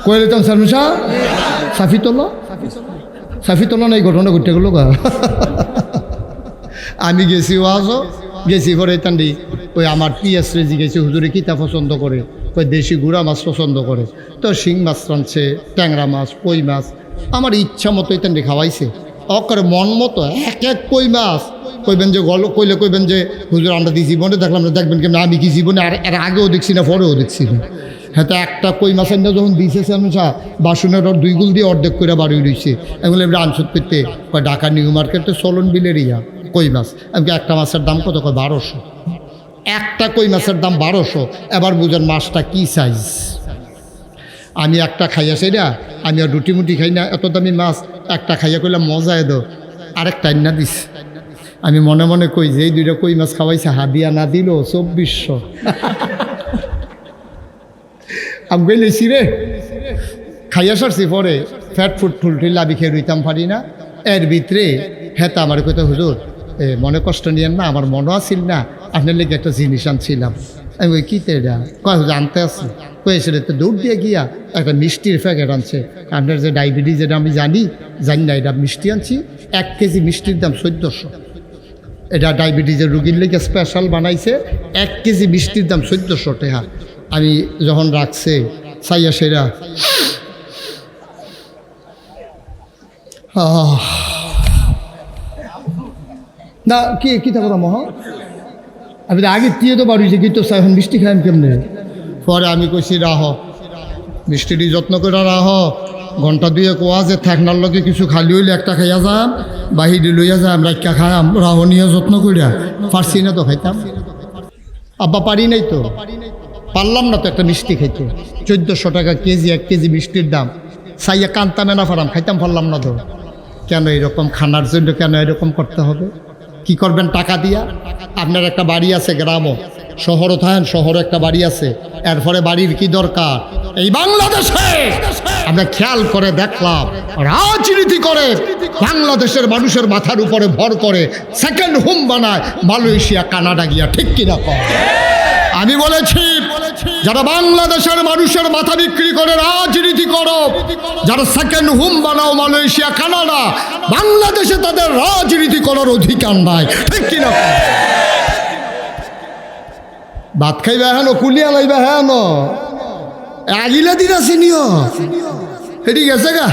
কয়ে দিতাম সারমিশা সাফিতলা নাই ঘটনা ঘটতে গেল গা। আমি গেছি ওয়াজও গেছি পরে তান্ডি ওই আমার পিএস রেজি গেছি হুজুরে কিতা পছন্দ করে, ওই দেশি গুড়া মাছ পছন্দ করে, তো শিং মাছ রাঁধছে, ট্যাংরা মাছ, কই মাছ, আমার ইচ্ছা মতো তান্ডি খাওয়াইছে। অকরে মন মতো এক এক কই মাছ কইবেন যে গল কইলে কইবেন যে হুজুর আমরা দিয়ে জীবনে দেখলাম না, দেখবেন কেমন আমি কি জীবনে আর এর আগেও দেখছি না পরেও দেখছি না। হ্যাঁ, তো একটা কই মাছের না যখন দিয়েছে সামসা বাসনের ওর 2 গুল দিয়ে অর্ধেক করে বাড়ি রয়েছে, এগুলো এবার আনসুদ করতে কয় ঢাকা নিউ মার্কেটে চলন বিলের ইয়া কই মাছ। আমি একটা মাছের দাম কত? কয় 1200। একটা কই মাছের দাম 1200। এবার বুঝেন মাছটা কি সাইজ। আমি একটা খাইয়া সেটা আমি আর রুটি মুটি খাই না, এত দামি মাছ একটা খাইয়া কইলাম মজা এদো, আরেকটা না দিস। আমি মনে মনে কই যে এই 2টা কই মাছ খাওয়াইছে হাদিয়া না দিল 2400। আমি গেলেছি রে খাইয়া সারছি, পরে ফ্যাট ফুড ফুলটি লাভি খেয়ে রইতাম পারি না। এর ভিতরে হেতা আমার কইতে হুজুর মনে কষ্ট নিয়েন না, আমার মনে আসিল না আপনার লেগে একটা জিনিস আনছিলাম। আমি ওই কী এটা কয় হুজুর আনতে আসছি, কয়েছে তো দৌড় দিয়ে গিয়া একটা মিষ্টির প্যাকেট আনছে। আপনার যে ডায়াবেটিস এটা আমি জানি না, এটা মিষ্টি আনছি, 1 কেজি মিষ্টির দাম 1400। এটা ডায়াবেটিসের রুগীর লেগে স্পেশাল বানাইছে, 1 কেজি মিষ্টির দাম 1400 টাকা। আমি যখন রাখছে সাইয়া সেরা না কি থাকো না মহা, আমি আগে দিয়ে তো বাড়িছে কিন্তু এখন মিষ্টি খাইম কেমনে। পরে আমি কইছি রাহ মিষ্টিটি যত্ন করে রাহ, ঘন্টা 2 কোয়া যে থাকনার লগে কিছু খালি হইলে একটা খাইয়া যাম, বাহিরে লইয়া যাম, রাখা খাইয়াম, রাহ নিয়ে যত্ন করিয়া পারছি না তো খাইতাম। আব্বা পারি নাই তো, পারলাম না তো একটা মিষ্টি খাইতে। 1400 টাকা কেজি, 1 কেজি মিষ্টির দাম। সাইয়া কান্তামে না পারাম, খাইতাম পারলাম না তো। কেন এরকম খানার জন্য কেন এরকম করতে হবে? কি করবেন টাকা দিয়া? আপনার একটা বাড়ি আছে গ্রামও, শহরও থাকেন, শহরে একটা বাড়ি আছে, এরপরে বাড়ির কি দরকার? এই বাংলাদেশে আমরা খেয়াল করে দেখলাম রাজনীতি করে বাংলাদেশের মানুষের মাথার উপরে ভর করে সেকেন্ড হোম বানায় মালয়েশিয়া, কানাডা গিয়া। ঠিক কিনা কর? আমি বলেছি যারা বাংলাদেশের মানুষের মাথা বিক্রি করে রাজনীতি করো, যারা সেকেন্ড হোম বানাও মালয়েশিয়া, কানাডা, বাংলাদেশে তাদের রাজনীতি করার অধিকার নাই। ঠিক কিনা? ভাত খাইবা হেন, কুলিয়া লাইবা হেন, আগিলা দিন আসিনিও এটি গেছে গা,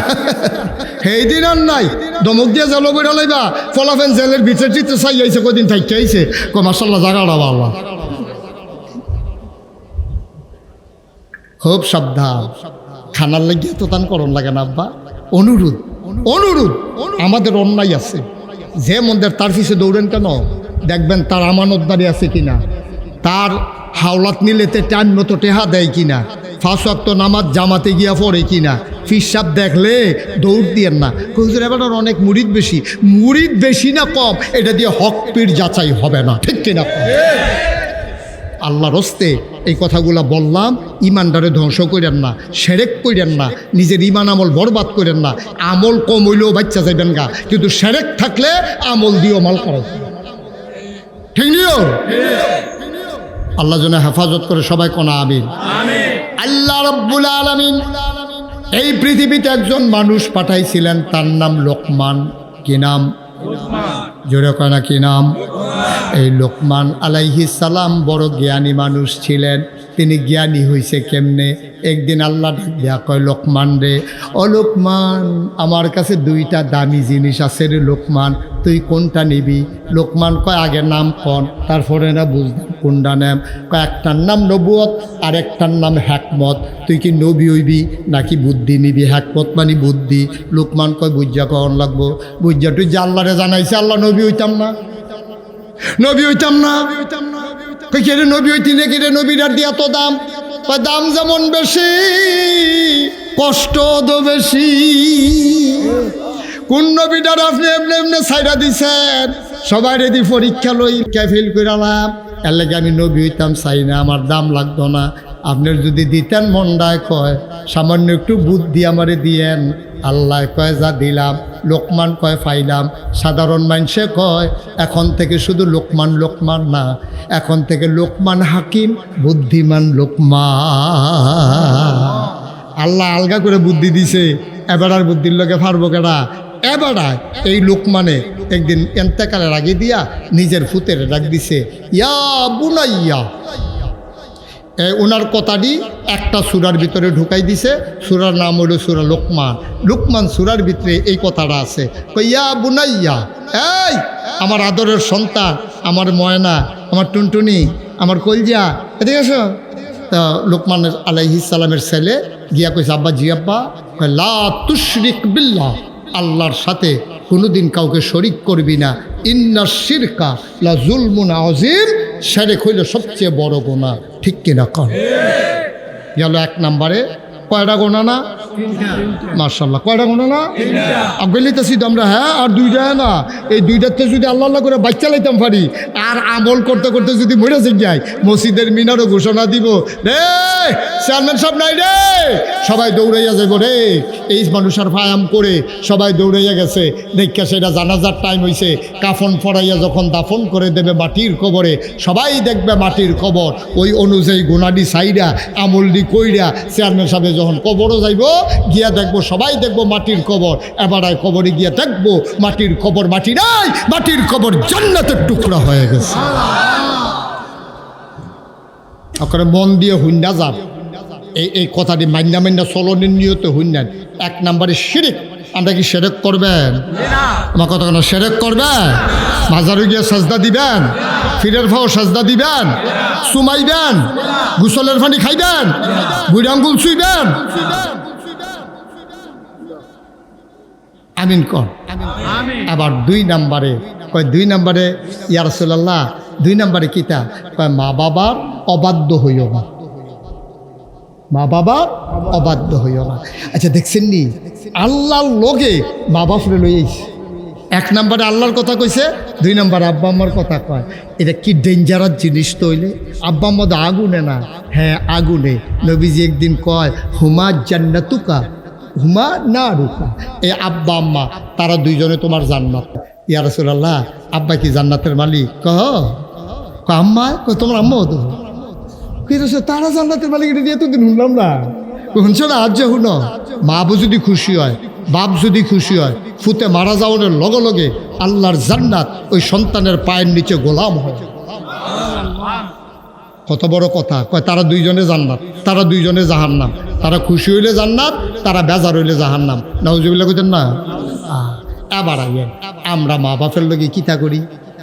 সেই দিন আর নাই। দমক দিয়ে জল বইরা লাইবা, ফলাফেন জেলের ভিতরে চিত্তে চাই আইছে, কদিন থাকতে আইছে, মাসাল্লাহ জাগাটা ভালো। খুব সাবধান, খানার লাগিয়ে তো তান করণ লাগে না আব্বা। অনুরোধ আমাদের অন্যায় আছে, যে মন্দির তার পিছিয়ে দৌড়েন কেন, দেখবেন তার আমানতদারি আছে কিনা, তার হাওলাত নিলেতে টাইম মতো টেহা দেয় কিনা, 5 ওয়াক্ত নামাজ জামাতে গিয়া পড়ে কিনা। ফিসাব দেখলে দৌড় দিয়েন না। হুজুর এবার অনেক মুরিদ বেশি না কম, এটা দিয়ে হক পীর যাচাই হবে না। ঠিক কিনা? আল্লাহর হস্তে এই কথাগুলা বললাম, ইমানদারে ধ্বংস করেন না, শিরক করেন না, নিজের ইমান আমল বরবাদ করেন না। আমল কম হইলেও বাচ্চা যাইবেন গা, কিন্তু শিরক থাকলে আমল দিয়েও মাল করা। ঠিক নিও? আল্লাহ যেন হেফাজত করে, সবাই কোনা আমিন। আল্লাহ রাব্বুল আলামিন এই পৃথিবীতে একজন মানুষ পাঠাইছিলেন, তার নাম লোকমান। কি নাম? জোরে কয় না কি নাম? এই লোকমান আলাইহিস সালাম বড় জ্ঞানী মানুষ ছিলেন। তিনি জ্ঞানী হয়েছে কেমনে? একদিন আল্লাহ দেয়া কয়, লোকমান রে, ও লোকমান, আমার কাছে 2টা দামি জিনিস আছে রে লোকমান, তুই কোনটা নিবি? লোকমান কয় আগে নাম কন, তারপরে না বুঝলাম কোনটা নাম। কয় একটার নাম নবুয়ত আর একটার নাম হ্যাকমত, তুই কি নবী হইবি নাকি বুদ্ধি নিবি? হ্যাকমত মানে বুদ্ধি। লোকমান কয় বুঝা কন লাগবো, বুঝা তুই যে আল্লাহরে জানাইছে আল্লাহ নবী হইতাম না, নবী হইতাম না। কেড়ে নবী হইতি না, কেড়ে নবীর দিয়ে এত দাম? দাম যেমন বেশি কষ্ট তো বেশি। কোন নবীটার আপনি এমনি এমনি ছাইড়া দিছেন, সবাই রেডি পরীক্ষা লই ফেল করে আলাম, এর লাগে আমি নবী হইতাম চাই না, আমার দাম লাগতো না। আপনার যদি দিতেন মন্ডায় কয় সামান্য একটু বুদ্ধি আমারে দিয়েন, আল্লাহ কয় যা দিলাম। লোকমান কয় পাইলাম। সাধারণ মানুষে কয় এখন থেকে শুধু লোকমান না, এখন থেকে লোকমান হাকিম, বুদ্ধিমান লোকমান। আল্লাহ আলগা করে বুদ্ধি দিছে, এবার আর বুদ্ধির লোকে পারবো কেনা। এবার এই লোকমানে একদিন এন্তেকালের আগে দিয়া নিজের ফুতের ডাক দিছে, ইয়া বুনাইয়া। ওনার কথাটি একটা সূরার ভিতরে ঢুকাই দিছে, সূরার নাম হলো সূরা লোকমান। লোকমান সূরার ভিতরে এই কথাটা আছে, ইয়া বুনাইয়া, এই আমার আদরের সন্তান, আমার ময়না, আমার টুনটুনি, আমার কলজা, এদিকে আসো। তা লোকমান আলাইহিস সালামের ছেলে গিয়া কইছে, আব্বা জি আব্বা, লা তুশরিক বিল্লাহ, আল্লাহর সাথে কোনোদিন কাউকে শরিক করবি না। ইন্না শিরকা লা জুলমুন আযীম, শিরক হইল সবচেয়ে বড় গুনাহ। ঠিক কিনা কর? গেল এক নম্বরে। কয়টা গোনা না? মাশাআল্লাহ, কয়টা গোনা না? আগলিতেছি তো আমরা। হ্যাঁ, আর দুইটা না, এই দুইটাতে যদি আল্লাহ আল্লাহ করে বাইক চালাইতাম পারি, আর আমল করতে করতে যদি মরে যাই, মসজিদের মিনারও ঘোষণা দিব, রে চেয়ারম্যান সাহেব নাই রে, সবাই দৌড়াইয়া যাব রে। এই মানুষের ফায়াম করে সবাই দৌড়াইয়া গেছে, দেখা সেটা জানাজার টাইম হয়েছে, কাফন পরাইয়া যখন দাফন করে দেবে মাটির কবরে, সবাই দেখবে মাটির কবর। ওই অনুযায়ী গুনাডি সাইডা আমলডি কইরা চেয়ারম্যান সাহেব যখন কবরও যাইব, গিয়া দেখবো, সবাই দেখবো মাটির কবর। এবার কবরে গিয়া দেখবো মাটির কবর মাটি নাই, মাটির কবর জান্নাতের টুকরা হয়ে গেছে। ওখানে মন দিয়ে হুন্ডা যান, এই কথাটি মাইন্না মাইন্না চলনের নিয়তে হুন্ডান। এক নম্বরে শিরক। আমরা কি শিরক করবেন? আমার কথা কেন, শিরক করবেন? মাজারে গিয়ে সাজদা দিবেন, ফিরের ফাও সাজদা দিবেন, সুমাইবেন, গোসলের পানি খাইবেন, বুড়ি আঙ্গুল ছুইবেন। আমিন কর। আবার দুই নম্বরে কয়, দুই নম্বরে ইয়া রাসূলুল্লাহ, দুই নম্বরে কিতা কয়, মা বাবার অবাধ্য হইও না, মা বাবার অবাধ্য হইও না। আচ্ছা দেখছেন নি, আল্লাহর লগে মা বাপরে লইয়াইছে। এক নম্বরে আল্লাহর কথা কইছে, দুই নম্বরে আব্বা আম্মার কথা কয়। এটা কি ডেঞ্জারাস জিনিস তো হইলে। আব্বা আম্মা তো আগুনে না, হ্যাঁ আগুনে। নবীজি একদিন কয়, হুমা জান্নাতুকা হুমা না রুকা। এই আব্বা আম্মা তারা দুইজনে তোমার জান্নাত। ইয়া রাসূলুল্লাহ, আব্বা কি জান্নাতের মালিক? কহ আম্মা, তোমার আম্মাও তো তারা জান্নাতের মালিক। এটা দিয়ে এতদিন শুনলাম না, শুনছো না? আজ শুনো, মা যদি খুশি হয়, বাপ যদি খুশি হয়, ফুতে মারা যাওয়ার লগে লগে আল্লাহর জান্নাত ওই সন্তানের পায়ের নিচে গোলাম হয়। কত বড় কথা। কয় তারা দুইজনে জান্নাত, তারা দুইজনে জাহান্নাম। তারা খুশি হইলে জান্নাত, তারা বেজার হইলে জাহান্নাম। নাউজুবিল্লাহ কইতেন না? এবার আইয়েন, আমরা মা বাপের লগে কিতা করি,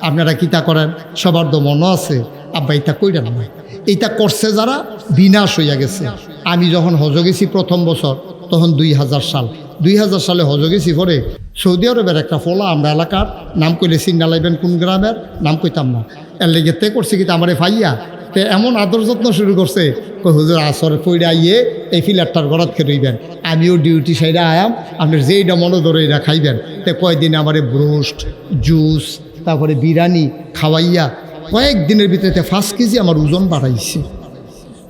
আপনারা কিতা করেন? সবার তো মনে আছে, আব্বা এটা কইরেন না। এইটা করছে যারা, বিনাশ হইয়া গেছে। আমি যখন হজ গেছি প্রথম বছর, তখন 2000 সালে হজ গেছি। পরে সৌদি আরবের একটা ফলা, আমরা এলাকার নাম কইলে চিন্না লাইবেন, কোন গ্রামের নাম কইতাম না। এর লেগে তে করছে কি, আমারে ফাইয়া তে এমন আদর যত্ন শুরু করছে, হুজুর আসরে পইরা আইয়ে এই ফিলারটার গড়াত খেয়ে রইবেন, আমিও ডিউটি সাইডে আয়াম, আপনার যেইটা মনে ধরে এরা খাইবেন। তে কয়েকদিন আমারে ব্রোস্ট, জুস, তারপরে বিরিয়ানি খাওয়াইয়া কয়েকদিনের ভিতরে 5 কেজি আমার ওজন বাড়াইছে।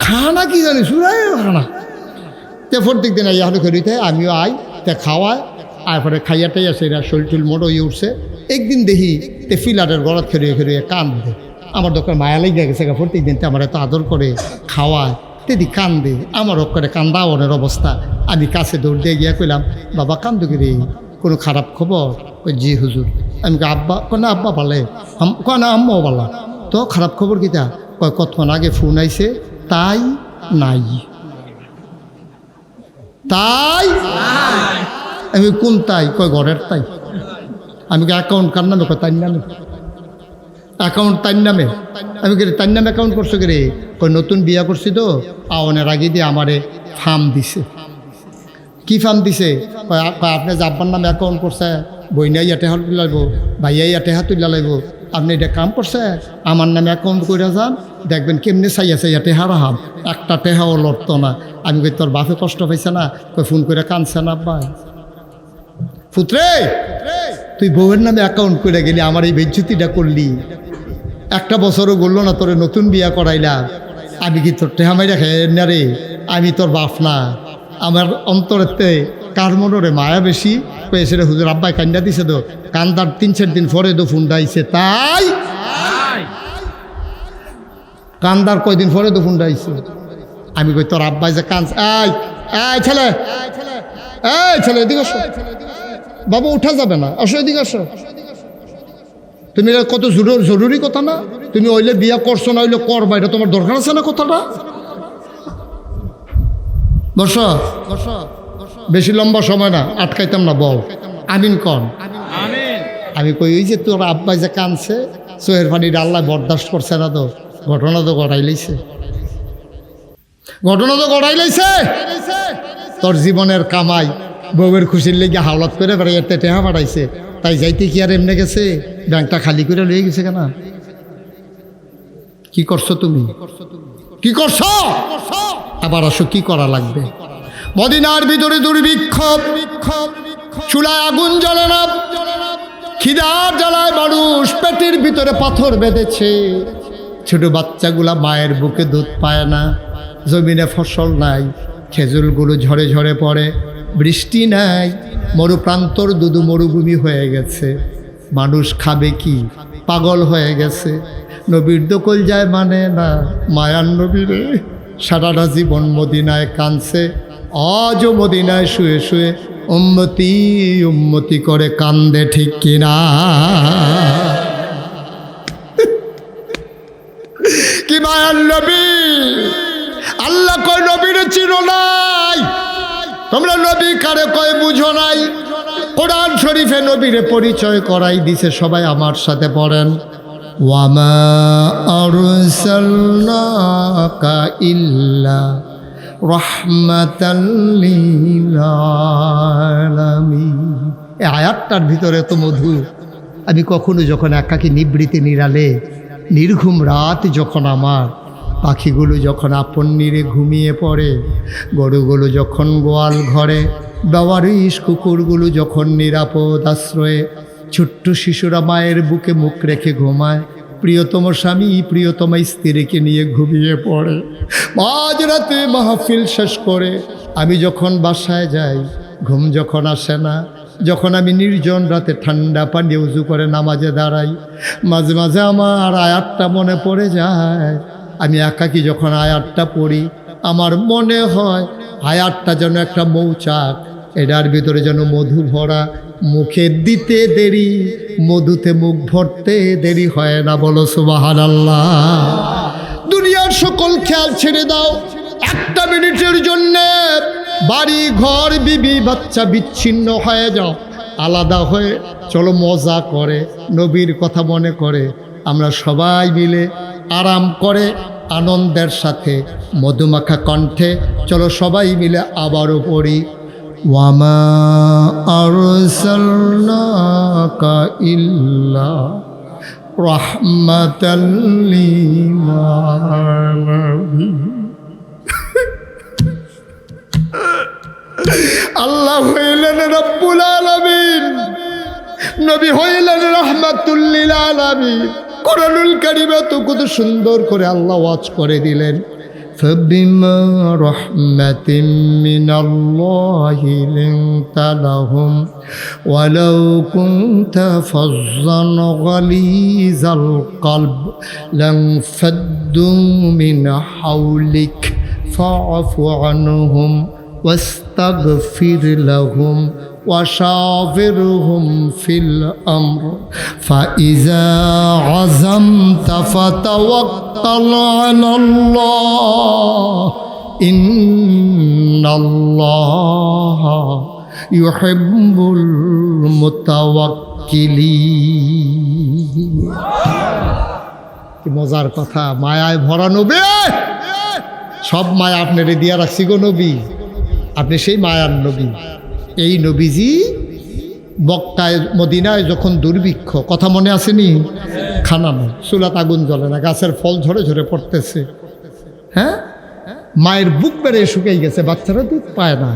খানা কি জানি, সুরাই খানা। তে প্রত্যেক দিন আইয়া হলে খেরিতে আমিও আই, তে খাওয়ায়, তারপরে খাইয়া টাইয়া সেরা শরীর টুল মোটো হয়ে উঠছে। একদিন দেখি তে ফিলারের গড়াত খেয়ে খেয়ে কান্দে। আমার দোকান মায়া লেগে গেছে, প্রত্যেক দিন আমার এত আদর করে খাওয়ায়, তেদি কান্দে। আমার করে কান্দা ওনের অবস্থা। আমি কাছে দৌড় দিয়ে গিয়া কইলাম, বাবা কান্দু রে, কোনো খারাপ খবর? ওই জি হুজুর। আমি আব্বা না, আব্বা ভালে, না আম্মাও ভালো। তো খারাপ খবর কিতা? কয় কতক্ষণ আগে ফোন আইছে, তাই নাই। তাই আমি কোন তাই? কয় ঘরের তাই। আমি কি অ্যাকাউন্ট কার নামে? কয় তাই নামে। অ্যাকাউন্ট তাই নামে? আমি কি তাই নামে অ্যাকাউন্ট করছো কি রে? কয় নতুন বিয়া করছি তো, আওনের আগে দিয়ে আমারে ফার্ম দিছে। কি ফার্ম দিছে? কয় আপনি যে আব্বার নামে অ্যাকাউন্ট করছে, বইনাই ইয়াতে হাত তুলে লাগবো, ভাইয়াই ইয়াতে হাত তুলে লাগবো। আপনি এটা কাম করছে, আমার নামে অ্যাকাউন্ট করে যান, দেখবেন কেমনে চাইয়া চাইয়া টেহা রাহাম, একটা টেহাও লড়তো না। আমি কই তোর বাপে কষ্ট পাইছে না? কই ফোন করে কানছে না আব্বা। পুত্রে, তুই বউয়ের নামে অ্যাকাউন্ট করে গেলি, আমার এই বেজ্জতিটা করলি, একটা বছরও বললো না তোরে নতুন বিয়া করাইলাম। আমি কি তোর টেহা মাইরা খাই না রে? আমি তোর বাপ না? আমার অন্তরেতে কার মনোরে মায়া বেশি পেয়েছে রে হুজুর। আব্বাই কান্দা দিছে তো, কান্দার 3-4 দিন পরে তো ফোনটা আইছে। তাই কান্দার কয়দিন পরে তো ফোনটা আইছে। আমি কই তোর আব্বাই যে কান্দ, এই ছেলে, এই ছেলে এদিকে আসো। বাবু উঠা যাবে না, আসো এদিকে আসো। তুমি এটা কত জরুরি কথা না? তুমি ওইলে বিয়া করছো না ওইলে করবা, এটা তোমার দরকার আছে না কথাটা? বসো, বেশি লম্বা সময় না, আটকাইতাম না, বল আমিন কন। আমি কই ওই যে তোর আব্বাই যে কানছে, চোহের পানিটা আল্লাহ বরদাস্ত করছে না তো, ঘটনা তো গড়াই লাইছে, ঘটনা তো গড়াই লাইছে। তোর জীবনের কামাই বউয়ের খুশির লেগে হাওলাত করে বেড়াইতে টেহা বাড়াইছে, তাই যাইতে কি আর এমনি গেছে? ব্যাংকটা খালি করে লয়ে গেছে কেন? কি করছো তুমি? কি করছো? আবার আসো, কি করা লাগবে? মদিনার ভিতরে দুর্ভিক্ষ, চুলায় আগুন জ্বলে না, খিদার জ্বালায় মানুষ পেটের ভিতরে পাথর বেঁধেছে। ছোট বাচ্চাগুলা মায়ের বুকে দুধ পায় না, জমিনে ফসল নাই, খেজুরগুলো ঝরে ঝরে পড়ে, বৃষ্টি নাই, মরুপ্রান্তর দুদু মরুভূমি হয়ে গেছে। মানুষ খাবে কি? পাগল হয়ে গেছে। নবীর দকল যায় মানে না, মায়ার নবীরে সারাটা জীবন মদিনায় কানছে, আজও মদিনায় শুয়ে শুয়ে উম্মতি উম্মতি করে কান্দে, ঠিক কিনা? কি মায়ার নবী! আল্লাহ কয় নবীরে চিনো নাই, তোমরা নবী কারে কয় বুঝো নাই। কোরআন শরীফে নবীরে পরিচয় করাই দিছে, সবাই আমার সাথে পড়েন। ওয়ামা আরসালনাকা ইল্লা রাহমাতাল লিল আলামিন। এই আয়াতটার ভিতরে তো মধু। আমি কখনো যখন একাকী নিবৃতে নিরালে নির্ঘুম রাত, যখন আমার পাখিগুলো যখন আপন নীরে ঘুমিয়ে পড়ে, গরুগুলো যখন গোয়াল ঘরে, বেওয়ারিশ কুকুরগুলো যখন নিরাপদ আশ্রয়ে, ছোট্ট শিশুরা মায়ের বুকে মুখ রেখে ঘুমায়, প্রিয়তম স্বামী প্রিয়তমা স্ত্রীকে নিয়ে ঘুমিয়ে পড়ে, মাঝরাতে মাহফিল শেষ করে আমি যখন বাসায় যাই, ঘুম যখন আসে না, যখন আমি নির্জন রাতে ঠান্ডা পানি উজু করে নামাজে দাঁড়াই, মাঝে মাঝে আমার আয়াতটা মনে পড়ে যায়। আমি একাকী যখন আয়াতটা পড়ি, আমার মনে হয় আয়াতটা যেন একটা মৌচাক, এটার ভিতরে যেন মধু ভরা, মুখে দিতে দেরি, মধুতে মুখ ভরতে দেরি হয় না। বলো সুবহানাল্লাহ। দুনিয়ার সকল খেয়াল ছেড়ে দাও, একটা মিনিটের জন্যে বাড়ি ঘর বিবি বাচ্চা বিচ্ছিন্ন হয়ে যাও, আলাদা হয়ে চলো মজা করে, নবীর কথা মনে করে আমরা সবাই মিলে আরাম করে আনন্দের সাথে মধুমাখা কণ্ঠে চলো সবাই মিলে আবারও পড়ি, ওয়ামা আরসালনাকা ইল্লা রাহমাতাল লিল আলামিন। আল্লাহ হইলেন রব্বুল আলামিন, নবী হইলেন রাহমাতুল লিল আলামিন। কুরআনুল কারীমে তো কত সুন্দর করে আল্লাহ ওয়াজ করে দিলেন, فبما رحمة من الله لنت لهم ولو كنت فظا غليظ القلب لانفضوا من حولك فاعف عنهم واستغفر لهم وشاورهم في الأمر فإذا عزمت فتوكل على الله إن الله يحب المتوكلين। কি মজার কথা, মায়ায় ভরা নবী। সব মায়া আপনারে দিয়া রাখছি গো নবী, আপনি সেই মায়ার নবী। এই নবীজি মক্কায় মদিনায় যখন দুর্ভিক্ষ, কথা মনে আসেনি? খানা নেই, চুলাত আগুন জ্বলে না, গাছের ফল ঝরে ঝরে পড়তেছে, হ্যাঁ, মায়ের বুক বেড়ে শুকিয়ে গেছে, বাচ্চারা দুধ পায় না।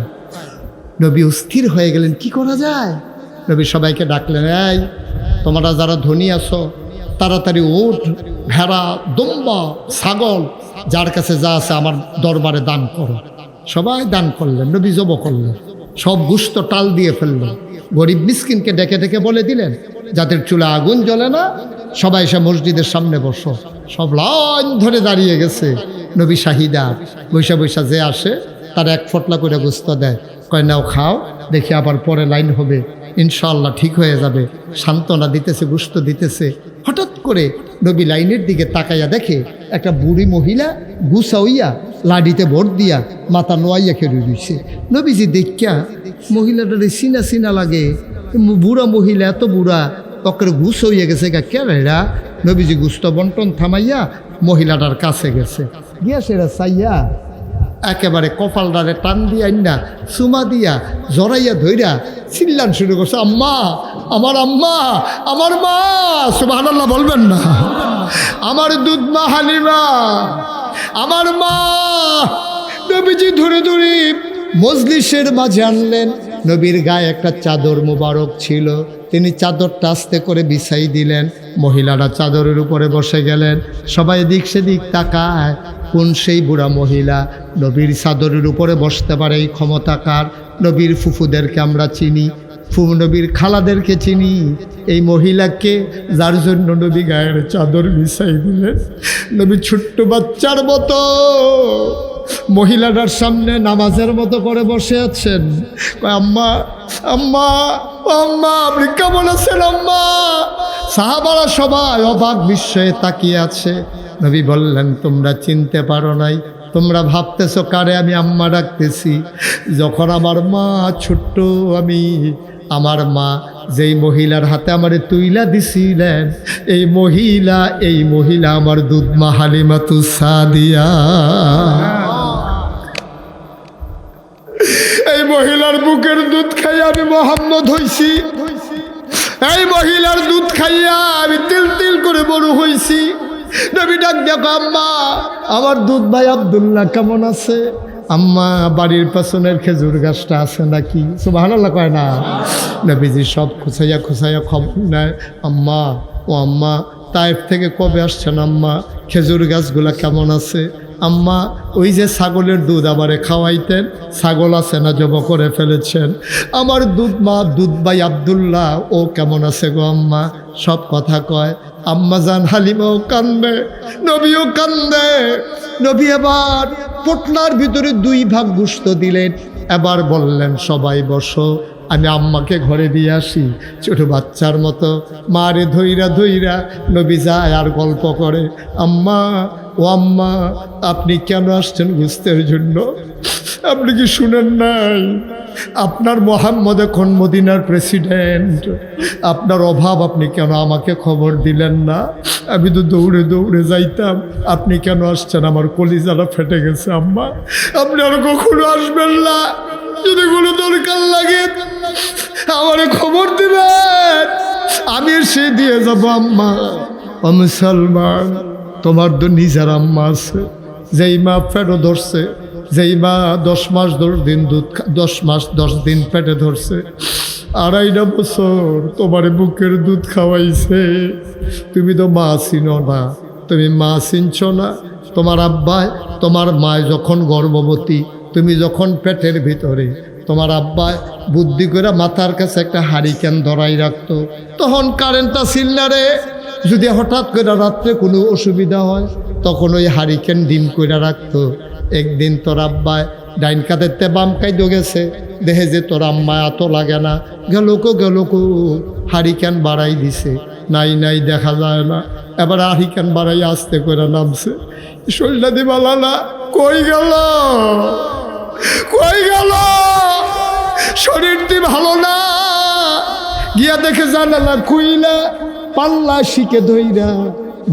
নবী অস্থির হয়ে গেলেন, কি করা যায়? নবী সবাইকে ডাকলেন, এই তোমরা যারা ধনী আছো তাড়াতাড়ি উট, ভেড়া, দুম্বা, ছাগল, যার কাছে যা আছে আমার দরবারে দান করো। সবাই দান করলেন, নবী জব করলেন, সব গুস্ত টাল দিয়ে ফেললেন। গরিব মিসকিনকে ডেকে ডেকে বলে দিলেন, যাদের চুলা আগুন জ্বলে না সবাই এসে মসজিদের সামনে বসো। সব লাইন ধরে দাঁড়িয়ে গেছে। নবী শাহিদা বৈশা বৈশা যে আসে তার এক ফটলা করে গোস্ত দেয়, কয় নাও খাও, দেখি আবার পরে লাইন হবে, ইনশাআল্লাহ ঠিক হয়ে যাবে। সান্ত্বনা দিতেছে, গোস্ত দিতেছে। হঠাৎ করে নবী লাইনের দিকে তাকাইয়া দেখে একটা বুড়ি মহিলা গুছাইয়া লাডিতে ভোট দিয়া মাথা নোয়াইয়া খেয়ে রয়েছে। নবীজি দেখিয়া মহিলাটার চিনা চিনা লাগে, বুড়া মহিলা, এত বুড়া, ওকে গুছ হইয়া গেছে গা কেরা। নবীজি গুস্ত বন্টন থামাইয়া মহিলাটার কাছে গেছে, গিয়া সেটা চাইয়া একেবারে কপালটারে টান দিয়া না চুমা দিয়া জড়াইয়া ধইরা চিল্লান শুরু করছে, আম্মা, আমার আম্মা, আমার মা। সুবহানাল্লাহ বলবেন না? আমার দুধ মা হালিমা, আমার মা। নবীজি ধরে ধরে মজলিসের মাঝে আনলেন। নবীর গায়ে একটা চাদর মোবারক ছিল, তিনি চাদরটা আস্তে করে বিছাই দিলেন। মহিলারা চাদরের উপরে বসে গেলেন। সবাই এদিক সেদিক তাকায়, কোন সেই বুড়া মহিলা নবীর চাদরের উপরে বসতে পারে এই ক্ষমতা কার? নবীর ফুফুদেরকে আমরা চিনি, নবীর খালাদেরকে চিনি। এই মহিলাকে যার জন্য নবী গায়ের চাদর বিছাই দিলেন, নবী ছোট্ট বাচ্চার মতো মহিলাটার সামনে নামাজের মতো করে বসে আছেন। আম্মা, আম্মা, আম্মা, আপনি কেমন আছেন আম্মা? সাহাবারা সবাই অবাক বিস্ময়ে তাকিয়ে আছে। নবী বললেন, তোমরা চিনতে পারো নাই, তোমরা ভাবতেছো কারে আমি আম্মা ডাকতেছি। যখন আমার মা ছোট্ট, আমার মা যেই মহিলার হাতে আমারে তুইলা দিছিলেন, এই মহিলা আমার দুধ মা হালিমাতুস সাদিয়া। এই মহিলার বুকের দুধ খাইয়া আমি মোহাম্মদ হইছি। এই মহিলার দুধ খাইয়া আমি তিল তিল করে বড় হইছি। নবী ডাক দেখো, আম্মা, আমার দুধ ভাই আব্দুল্লাহ কেমন আছে? আম্মা, বাড়ির পেছনের খেজুর গাছটা আছে নাকি? সুবহানাল্লাহ কয় না? নবীজি সব খুঁচাইয়া খুঁচাইয়া খবর নেয়। আম্মা, ও আম্মা, তায়েফ থেকে কবে আসছেন আম্মা? খেজুর গাছগুলা কেমন আছে? আম্মা, ওই যে ছাগলের দুধ আমারে খাওয়াইতেন, ছাগল আছে না জব করে ফেলেছেন? আমার দুধ ভাই আব্দুল্লাহ, ও কেমন আছে গো আম্মা? সব কথা কয়। আম্মা জান হালিমাও কান্দে, নবীও কান্দে। নবী এবার পোটলার ভিতরে 2 ভাগ গোশত দিলেন। এবার বললেন, সবাই বসো, আমি আম্মাকে ঘরে দিয়ে আসি। ছোট বাচ্চার মতো মারে ধইরা ধইরা নবী যায় আর গল্প করে, আম্মা, ও আম্মা, আপনি কেন আসছেন গোশতের জন্য? আপনি কি শুনেন নাই আপনার মোহাম্মদ এখন মদিনার প্রেসিডেন্ট? আপনার অভাব, আপনি কেন আমাকে খবর দিলেন না? আমি তো দৌড়ে দৌড়ে যাইতাম, আপনি কেন আসছেন? আমার কলিজাটা ফেটে গেছে আম্মা, আপনি আর কখনো আসবেন না। যদি কোনো দরকার লাগে আমারে খবর দিবেন, আমি সে দিয়ে যাব আম্মা। ও মুসলমান, তোমার তো নিজের আম্মা আছে, যেই মা পেটে ধরছে, যেই মা 10 মাস 10 দিন দুধ, 10 মাস 10 দিন পেটে ধরছে, 2.5 বছর তোমার বুকের দুধ খাওয়াইছে। তুমি তো মা চিনো না, তুমি মা চিনছ না। তোমার আব্বায়, তোমার মায় যখন গর্ভবতী, তুমি যখন পেটের ভিতরে, তোমার আব্বায় বুদ্ধি করে মাথার কাছে একটা হারিকেন ধরাই রাখতো। তখন কারেন্টটা ছিল না রে। যদি হঠাৎ করে রাত্রে কোনো অসুবিধা হয়, তখন ওই হারিকেন ডিম করে রাখতো। একদিন তোর আব্বায় ডাইন কাঁধেতে বাম কাইদো গেছে, দেখে যে তোর আম্মা এত লাগে না, গেল কো হারিকেন বাড়াই দিছে, নাই দেখা যায় না। এবার হারিকেন বাড়াই আস্তে করে নামছে। শরীরটা দিবালা না, কই গেল শরীরটি ভালো না। গিয়া দেখে জানালা খুইলা পাল্লা শিখে ধইরা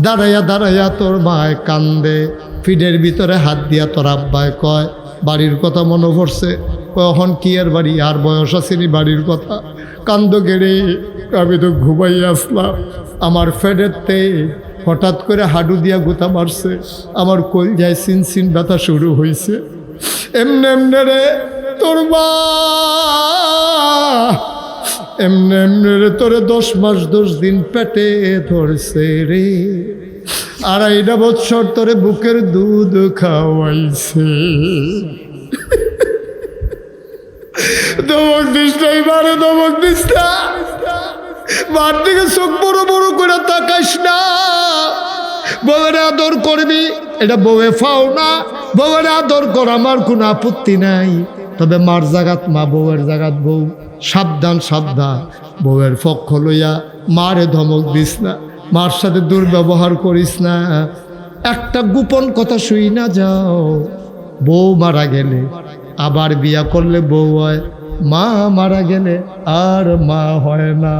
দাঁড়াইয়া তোর মায় কান্দে। ফিডের ভিতরে হাত দিয়া তোর আব্বায় কয়, বাড়ির কথা মনে পড়ছে? কখন কি আর বাড়ি, আর বয়স আসেনি বাড়ির কথা। কান্দ গেড়ে আমি তো ঘুমাই আসলাম, আমার ফেডেরতে হঠাৎ করে হাডু দিয়া গুতা মারছে, আমার কলজায় সিনসিন ব্যথা শুরু হয়েছে। এমনে রে তোর মা, এমনে রে তোরে 10 মাস 10 দিন পেটে ধরছে রে, 2.5 বছর তোরে বুকের দুধ খাওয়াইছে। দমক দিস না, এবারে দমক দিস না, মার দিকে চোখ বড় বড় করে তাকাইস না। বউয়ের আদর করবি, এটা বউয়ে ফাও না। বউয়ের আদর কর, আমার কোনো আপত্তি নাই, তবে মার জাগাত মা, বউয়ের জাগাত বউ। সাবধান সাবধান, বউয়ের পক্ষ লইয়া মারে ধমক দিস না, মার সাথে দুর্ব্যবহার করিস না। একটা গোপন কথা শুই না যাও, বউ মারা গেলে আবার বিয়া করলে বউ হয়, মা মারা গেলে আর মা হয় না।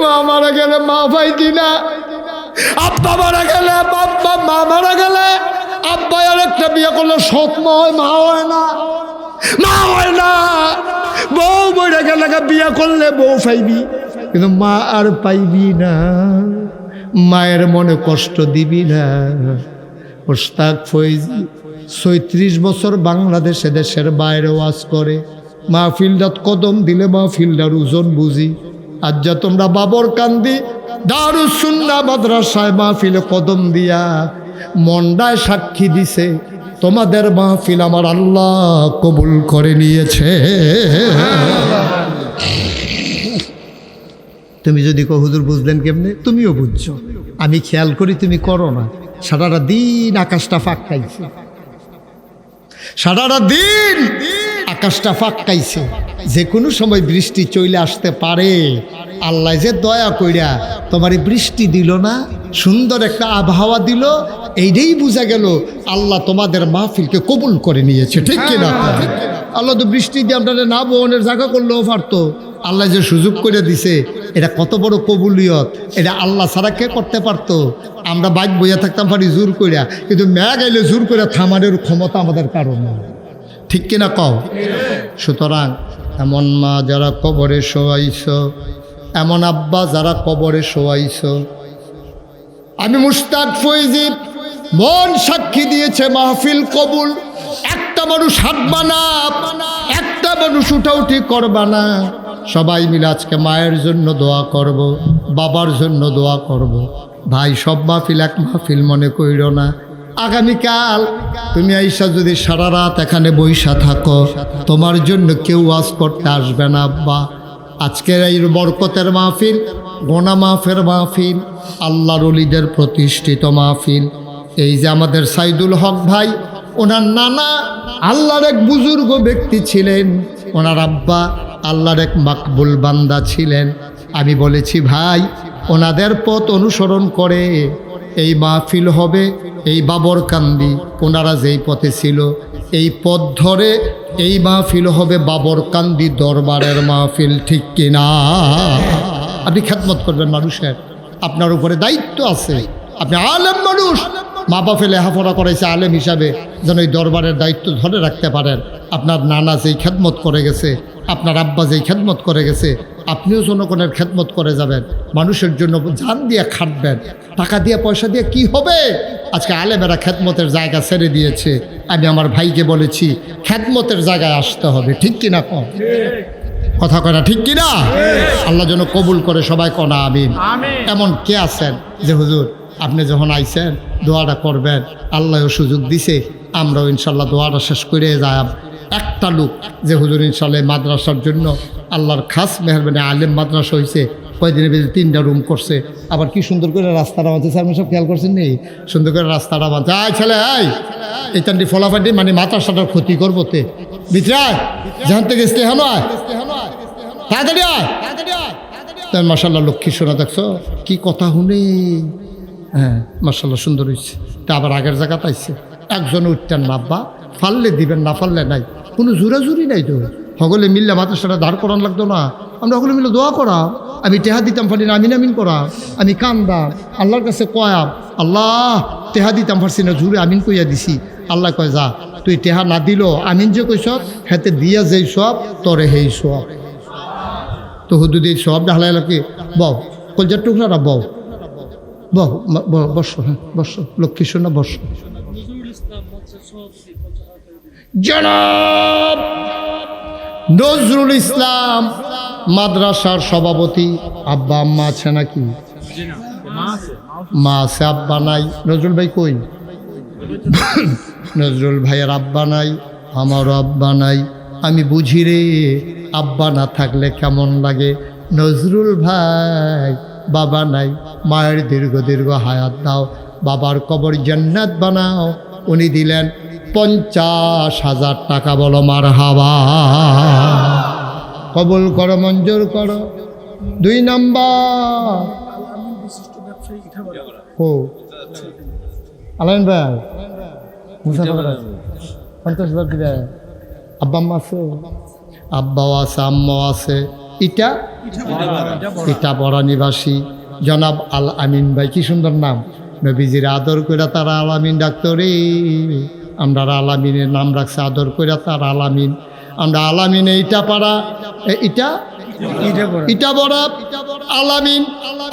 মা মারা গেলে মা পাইতি না, আব্বা মারা গেলে বাব্বা, মা মারা গেলে আব্বা আর একটা বিয়ে করলে সৎ মা হয়, মা হয় না, মা হয় না। বউ মরে গেলে বিয়ে করলে বউ পাইবি, কিন্তু মা আর পাইবি না, মায়ের মনে কষ্ট দিবি না। মোশতাক ফৈজি ৩৬ বছর বাংলাদেশে দেশের বাইরে ওয়াজ করে, মাহফিলটাত কদম দিলে মাহফিলটার ওজন বুঝি। আজ যা তোমরা বাবর কান্দি দারুস সুন্নাহ মাদ্রাসায় মাহফিলে কদম দিয়া মন্ডায় সাক্ষী দিছে, তোমাদের মাহফিল আমার আল্লাহ কবুল করে নিয়েছে। তুমি যদি কো হুজুর বুঝলেন কেমনে, তুমিও বুঝছো, আমি খেয়াল করি তুমি করো না। সারাটা দিন আকাশটা ফাঁকাইছে, সারাটা দিন আকাশটা ফাঁকাইছে, যে কোনো সময় বৃষ্টি চলে আসতে পারে। আল্লাহ যে দয়া কইরা তোমার বৃষ্টি দিল না, সুন্দর একটা আবহাওয়া দিল, এইটাই বোঝা গেল আল্লাহ তোমাদের মাহফিলকে কবুল করে নিয়েছে, ঠিক কিনা? আল্লাহ তো বৃষ্টি দিয়ে আপনাদের না বহনের জায়গা করলেও পারতো, আল্লাহ যে সুযোগ করে দিছে, এটা কত বড় কবুলিয়ত, এটা আল্লাহ ছাড়া কে করতে পারতো? আমরা বাইক বইয়া থাকতাম পারি জোর কইরা, কিন্তু ম্যাগ আইলে জোর করে থামানোর ক্ষমতা আমাদের কারণ না, ঠিক কিনা কও? সুতরাং এমন মা যারা কবরে শোয়াইছ, এমন আব্বা যারা কবরে শোয়াইছ, আমি মুশতাক ফৈজি মন সাক্ষী দিয়েছে মাহফিল কবুল। একটা মানুষ হাঁটবা না, একটা মানুষ উঠাউঠি করবা না, সবাই মিলে আজকে মায়ের জন্য দোয়া করব, বাবার জন্য দোয়া করব। ভাই সব মাহফিল এক মাহফিল মনে কইরো না। আগামীকাল তুমি আইসা যদি সারা রাত এখানে বইসা থাকো, তোমার জন্য কেউ ওয়াজ করতে আসবে না আব্বা। আজকের এই বরকতের মাহফিল, গোনা মাফের মাহফিল, আল্লাহর ওলিদের প্রতিষ্ঠিত মাহফিল। এই যে আমাদের সাইদুল হক ভাই, ওনার নানা আল্লাহর এক বুজুর্গ ব্যক্তি ছিলেন, ওনার আব্বা আল্লাহর এক মাকবুল বান্দা ছিলেন। আমি বলেছি ভাই, ওনাদের পথ অনুসরণ করে এই মাহফিল হবে, এই বাবরকান্দি ওনারা যেই পথে ছিল এই পথ ধরে এই মাহফিল হবে বাবরকান্দি দরবারের মাহফিল, ঠিক কিনা? আপনি খেদমত করবেন মানুষের, আপনার উপরে দায়িত্ব আছে। আপনি আলেম মানুষ, মা বাপে লেখাপড়া করেছে আলেম হিসাবে, যেন এই দরবারের দায়িত্ব ধরে রাখতে পারেন। আপনার নানা যেই খেদমত করে গেছে, আপনার আব্বা যেই খেদমত করে গেছে, আপনিও জনগণের খেদমত করে যাবেন, মানুষের জন্য জান দিয়ে খাটবেন। টাকা দিয়ে পয়সা দিয়ে কি হবে? আজকে আলেমেরা খেদমতের জায়গা ছেড়ে দিয়েছে। আমি আমার ভাইকে বলেছি খেদমতের জায়গায় আসতে হবে, ঠিক কিনা? কম কথা কয় না, ঠিক কিনা? আল্লাহ যেন কবুল করে, সবাই কনা আমিন। এমন কে আছেন যে হুজুর আপনি যখন আইছেন দোয়াটা করবেন, আল্লাহও সুযোগ দিছে, আমরাও ইনশাল্লাহ দোয়াটা শেষ করে যাই। একটা লোক যে হুজুর ইনশাল্লাহ মাদ্রাসার জন্য আল্লাহর খাস মেহরবানি আলেম মাদ্রাসা হয়েছে, কয়েকদিনের ভিতরে 3টা রুম করছে, আবার কি সুন্দর করে রাস্তাটা বাঁধছে, আপনি সব খেয়াল করছেন নেই? সুন্দর করে রাস্তাটা বাঁধছে। আয় ছেলে আয়, এই তান্ডি ফলাফাটি মানে মাদ্রাসাটার ক্ষতি করবো তে বিচরায়, যেখান থেকে ইস্তেহান হয় তাড়াতাড়ি আয়। মাসাল্লাহ লক্ষ্মী শোনা, দেখছো কি কথা শুনে? হ্যাঁ মাসাল্লাহ সুন্দর হয়েছে। তা আবার আগের জায়গা পাইছে, একজনে উঠতেন না, আব্বা ফাললে দিবেন না ফাললে নাই, কোনো জোরাজুরি নাই তো। সকলে মিললে মাদ্রাসাটা দাঁড় করান লাগতো না, আমরা সকলে মিলে দোয়া করা। আমি টেহা দিতাম পারি না, আমিন আমিন করা, আমি কান্দাম আল্লাহর কাছে কয়াম, আল্লাহ টেহা দিতাম পারছি না, জুড়ে আমিন কইয়া দিছি। আল্লাহ কয় যা, তুই টেহা না দিল আমিন যে কইস হেতে দিয়া যেই সব তরে হেই সব, তো হুদুদ এই সব ঢালাই লাগে। বউ কলজার টুকরারা বউ বউ বস, হ্যাঁ বস, লক্ষ্মী শোনা বস। জনাব নজরুল ইসলাম মাদ্রাসার সভাপতি, আব্বা আম্মা আছে নাকি? মা আছে, আব্বা নাই। নজরুল ভাই কই? নজরুল ভাইয়ের আব্বা নাই, আমারও আব্বা নাই। আমি বুঝি রে আব্বা না থাকলে কেমন লাগে। নজরুল ভাই বাবা নাই, মায়ের দীর্ঘ দীর্ঘ হায়াত দাও, বাবার কবর জান্নাত বানাও। উনি দিলেন 50,000 টাকা। বলো মারহাবা। কবুল করো, মঞ্জুর করো। 2 নাম্বার ও আলাইন ভাই মুসাফা 50,000 দিলে। আব্বা আম্মা আছে? আব্বাও আছে, আম্মাও আছে। ইটা বড়া নিবাসী জনাব আল আমিন ভাই। কি সুন্দর নাম। নবীজির আদর করে তারা আল আমিন ডাক্তারে। আমরা আল আমিনের নাম রাখছে আদর করে তার আল আমিন। আমরা আল আমিনে ইটা পাড়া ইটা বড়া আল আমিন।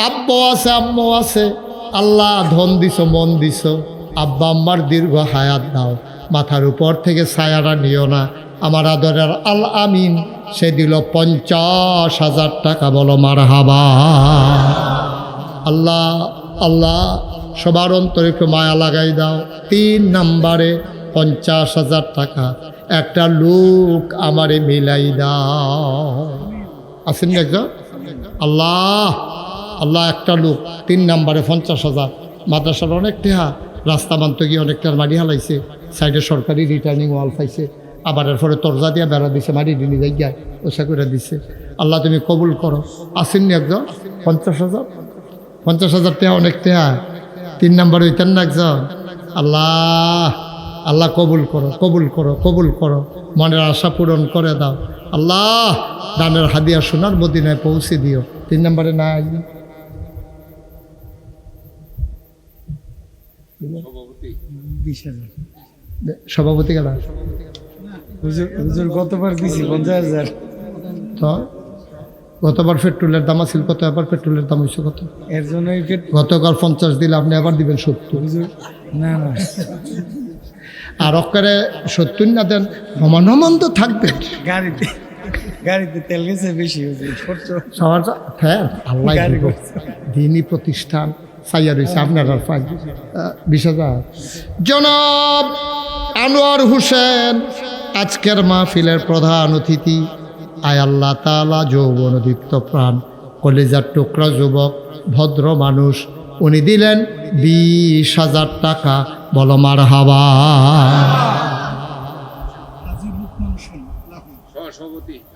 আব্বাও আছে, আম্মাও আছে। আল্লাহ ধন দিছ, মন দিছ। আব্বা আম্মার দীর্ঘ হায়াত দাও। মাথার উপর থেকে ছায়ারা নিও না। আমার আদরের আল আমিন সে দিল 50,000 টাকা। বলো মারহাবা। আল্লাহ আল্লাহ সবার অন্তরে একটু মায়া লাগাই দাও। 3 নাম্বারে 50,000 টাকা একটা লোক আমারে মিলাই দাও। আছেন একজন? আল্লাহ আল্লাহ একটা লোক 3 নাম্বারে 50,000। মাদ্রাসার অনেক টেহা, রাস্তা বানতে গিয়ে অনেকটার মাটি হালাইছে। সাইডে সরকারি রিটার্নিং ওয়াল পাইছে। আবার এরপরে তরজা দিয়া বেড়া দিছে, মাটি ডিনি জায়গায় ওসা করে দিছে। আল্লাহ তুমি কবুল করো। আসেননি একজন? 50,000 টেহা অনেক টেহা। 3 নাম্বার হইতেন না একজন? আল্লাহ আল্লাহ কবুল করো, কবুল করো, কবুল করো। মনের আশা পূরণ করে দাও। আল্লাহ দানের হাদিয়া সোনার মদিনায় পৌঁছে দিও। 3 নাম্বারে নাই? সভাপতি গেল গতবার দিছি 50,000। তো গতবার পেট্রোলের দাম আছিল কত? এবার পেট্রোলের দাম হয়েছে কত? এর জন্যই গতকাল 50 দিলে আপনি আবার দিবেন 70। না না, আর অক্কারে 70 না দেন, সমান সমান তো থাকবেন। গাড়িতে তেল গেছে বেশি হয়েছে। সবার হ্যাঁ আল্লাহ দিনই প্রতিষ্ঠান সাইয়া রয়েছে আপনারা 20,000। জনাব আনোয়ার হোসেন আজকের মাহফিলের প্রধান অতিথি। আয় আল্লাহ তাআলা যৌবনদীপ্ত প্রাণ, কলিজার টুকরা যুবক, ভদ্র মানুষ। উনি দিলেন 20,000 টাকা। বলো মারহাবা।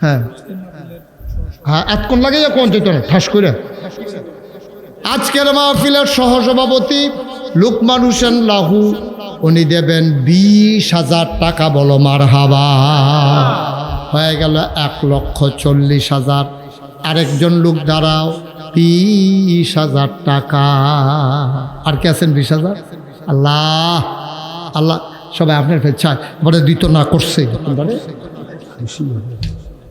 হ্যাঁ হ্যাঁ এতক্ষণ লাগে কোন ঠাস করে। আজকের মাহফিলের সহসভাপতি লুকমান হোসেন লাহু, উনি দেবেন 20,000 টাকা। বলো মারহাবা। হয়ে গেল 1,40,000। আরেকজন লোক দাঁড়াও, 20,000 টাকা। আর কে আছেন? 20,000। আল্লাহ আল্লাহ সবাই আপনার চায় বলে দিত না করছে।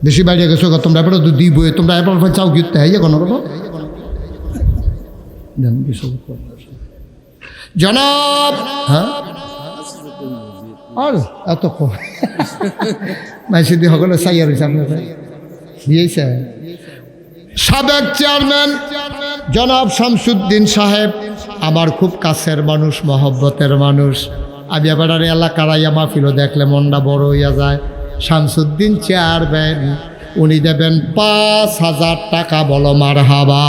বেশি বাইরে গেছো তোমরা, এবার তো দিব। তোমরা এবার চাও গিয়ে হ্যাঁ কোনো কোনো জনাব। হ্যাঁ আর এত মাইসি দিয়ে সকলে চাইয়া রয়েছে আপনার দিয়েছে। সাবেক চেয়ারম্যান জনাব শামসুদ্দিন সাহেব আমার খুব কাছের মানুষ, মহব্বতের মানুষ। আমি এবার এলাকার আইয়া মাহফিলও দেখলে মনটা বড় হইয়া যায়। শামসুদ্দিন চেয়ারম্যান উনি দেবেন 5,000 টাকা। বলো মারহাবা।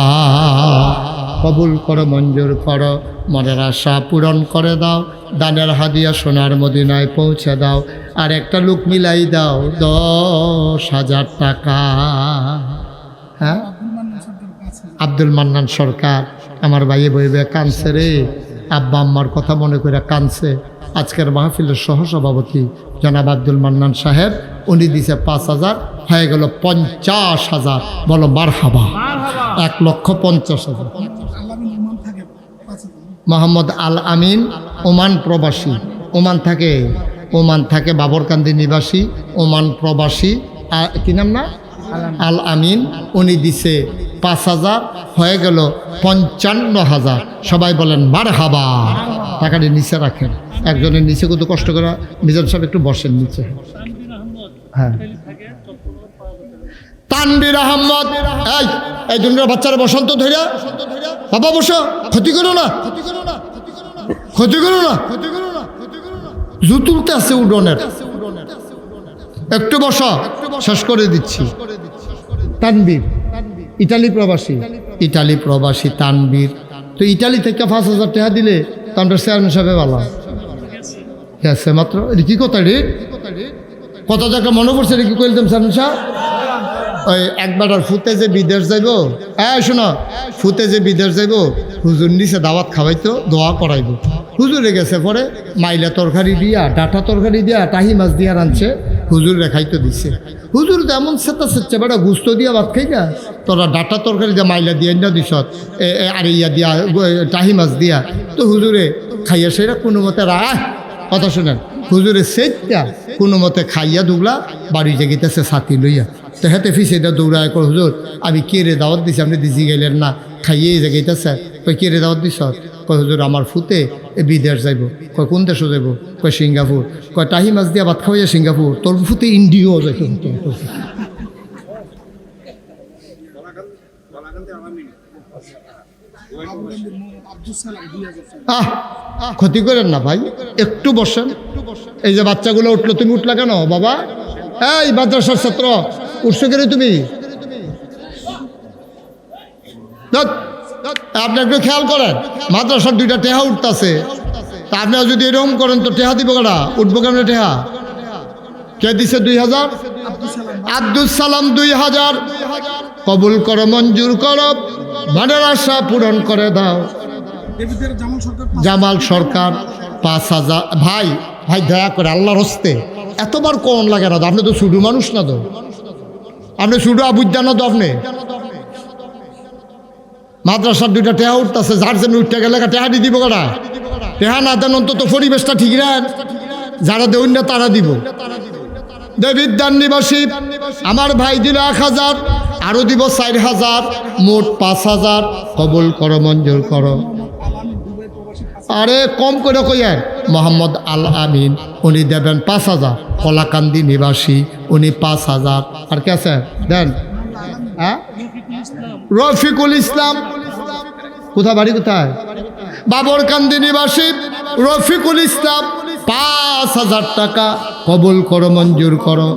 কবুল করো, মঞ্জুর করো। মনের আশা পূরণ করে দাও। দানের হাদিয়া সোনার মদিনায় পৌঁছে দাও। আর একটা লোক মিলাই দাও 10,000 টাকা। হ্যাঁ আব্দুল মান্নান সরকার আমার ভাইয়ে বইবে কানছে রে। আব্বা আম্মার কথা মনে করে কানছে। আজকের মাহফিলের সহসভাপতি জনাব আব্দুল মান্নান সাহেব, উনি দিছে 5,000। হয়ে গেল 50,000। বলো মারহাবা। 1,50,000। মোহাম্মদ আল আমিন ওমান প্রবাসী। ওমান থাকে বাবরকান্দি নিবাসী, ওমান প্রবাসী। কি নাম না? আল আমিন। উনি দিছে 5,000। হয়ে গেল 55,000। সবাই বলেন মারহাবা। টাকাটি নিচে রাখেন। একজনের নিচে কত কষ্ট করে। মিজান সাহেব একটু বসেন নিচে। হ্যাঁ তানবীর আহমদ, এই দুনিয়ার বাচ্চারা বসন্ত ধৈর্য বাবা বসো, ক্ষতি করো না, ক্ষতি করো না। জু তুলতে আছে উডনের, একটু বসো, শেষ করে দিচ্ছি। তানবীর ইটালি প্রবাসী তানবীর। তো ইটালি থেকে 5,000 টাকা দিলে তার চেয়ারম্যান সাহেব ভালো গেছে মাত্র। এটা কি কথা রে? কত জায়গা মনে পড়ছে, এটা কি কইলাম চেয়ারম্যান সাহেব? ওই একবার আর ফুতে যে বিদেশ যাইব, হ্যাঁ শোনো, ফুতে যে বিদেশ যাইব হুজুর নিচে দাওয়াত খাওয়াইতো, দোয়া করাইব। হুজুরে গেছে পরে মাইলা তরকারি দিয়া, ডাটা তরকারি দিয়া, টাহি মাছ দিয়া রাঁধছে, হুজুর রেখাইতো দিছে। হুজুর তো এমন সেটা সেচ্ছে বেটা গুস্ত দিয়া ভাত খাই না, তোরা ডাটা তরকারি দিয়া মাইলা দিয়া না দিস আর ইয়া দিয়া টাহি মাছ দিয়া, তো হুজুরে খাইয়া সেরা কোনো মতে কথা শোনেন, হুজুরে সেটা কোনো মতে খাইয়া দুগলা বাড়ি জাগিতেছে ছাতি লইয়া, তো হেতে ফিসেটা দৌড়ায় করে হুজুর আমি কে রে দাওয়াত দিছি, আপনি দিছি গেলেন না, খাইয়ে জাগাইতেছে। কই কে রে দাওয়াত দিস? কয় হুজুর আমার ফুতে বিদেশ যাইব। কয় কোন দেশে যাইব? কয় সিঙ্গাপুর। কয় টাহি মাছ দিয়া ভাত খাওয়াইয়া সিঙ্গাপুর, তোর ফুতে ইন্ডিয়াও যাইত। ক্ষতি করেন না ভাই, একটু বসেন। এই যে বাচ্চাগুলো উঠলো, তুমি উঠলা কেন বাবা? এই মাদ্রাসার ছাত্র উঠছো কেন তুমি? আপনি একটু খেয়াল করেন, মাদ্রাসার দুইটা টেহা উঠতেছে, তা আপনারা যদি এরকম করেন তো টেহা দিব কেনা? উঠবো কেন টেহা? কে দিছে 2000? আব্দুল সালাম 2000। কবুল করো, মঞ্জুর করো, মনের আশা পূরণ করে দাও। জামাল সরকার 5000। ভাই ভাই দয়া করে আল্লাহর হস্তে এতবার কোন লাগে না তো, আপনি তো শুধু মানুষ না তো, আপনি শুধু আবুদ্দা না তো, আপনি মাদ্রাসার দুইটা টেহা উঠতেছে, যার জন্য উঠতে গেলে টেহা দিয়ে দিব কটা? টেহা না দেন অন্তত পরিবেশটা ঠিক রাখ, যারা দেউন না তারা দিব। দেবিদ্যান নিবাসী আমার ভাই দিল 1000, আরো দিব 4000, মোট 5000। কবুল করো, মঞ্জুর করো। আরে কম করে কইয়েন। মোহাম্মদ আল আমিন উনি দেবেন 5000। কলাকান্দি নিবাসী উনি 5000। আর কে আছে দেন? হ্যাঁ, রফিকুল ইসলাম। কোথায় বাড়ি? কোথায়? বাবরকান্দি নিবাসী রফিকুল ইসলাম 5000 টাকা। কবুল করো, মঞ্জুর করো।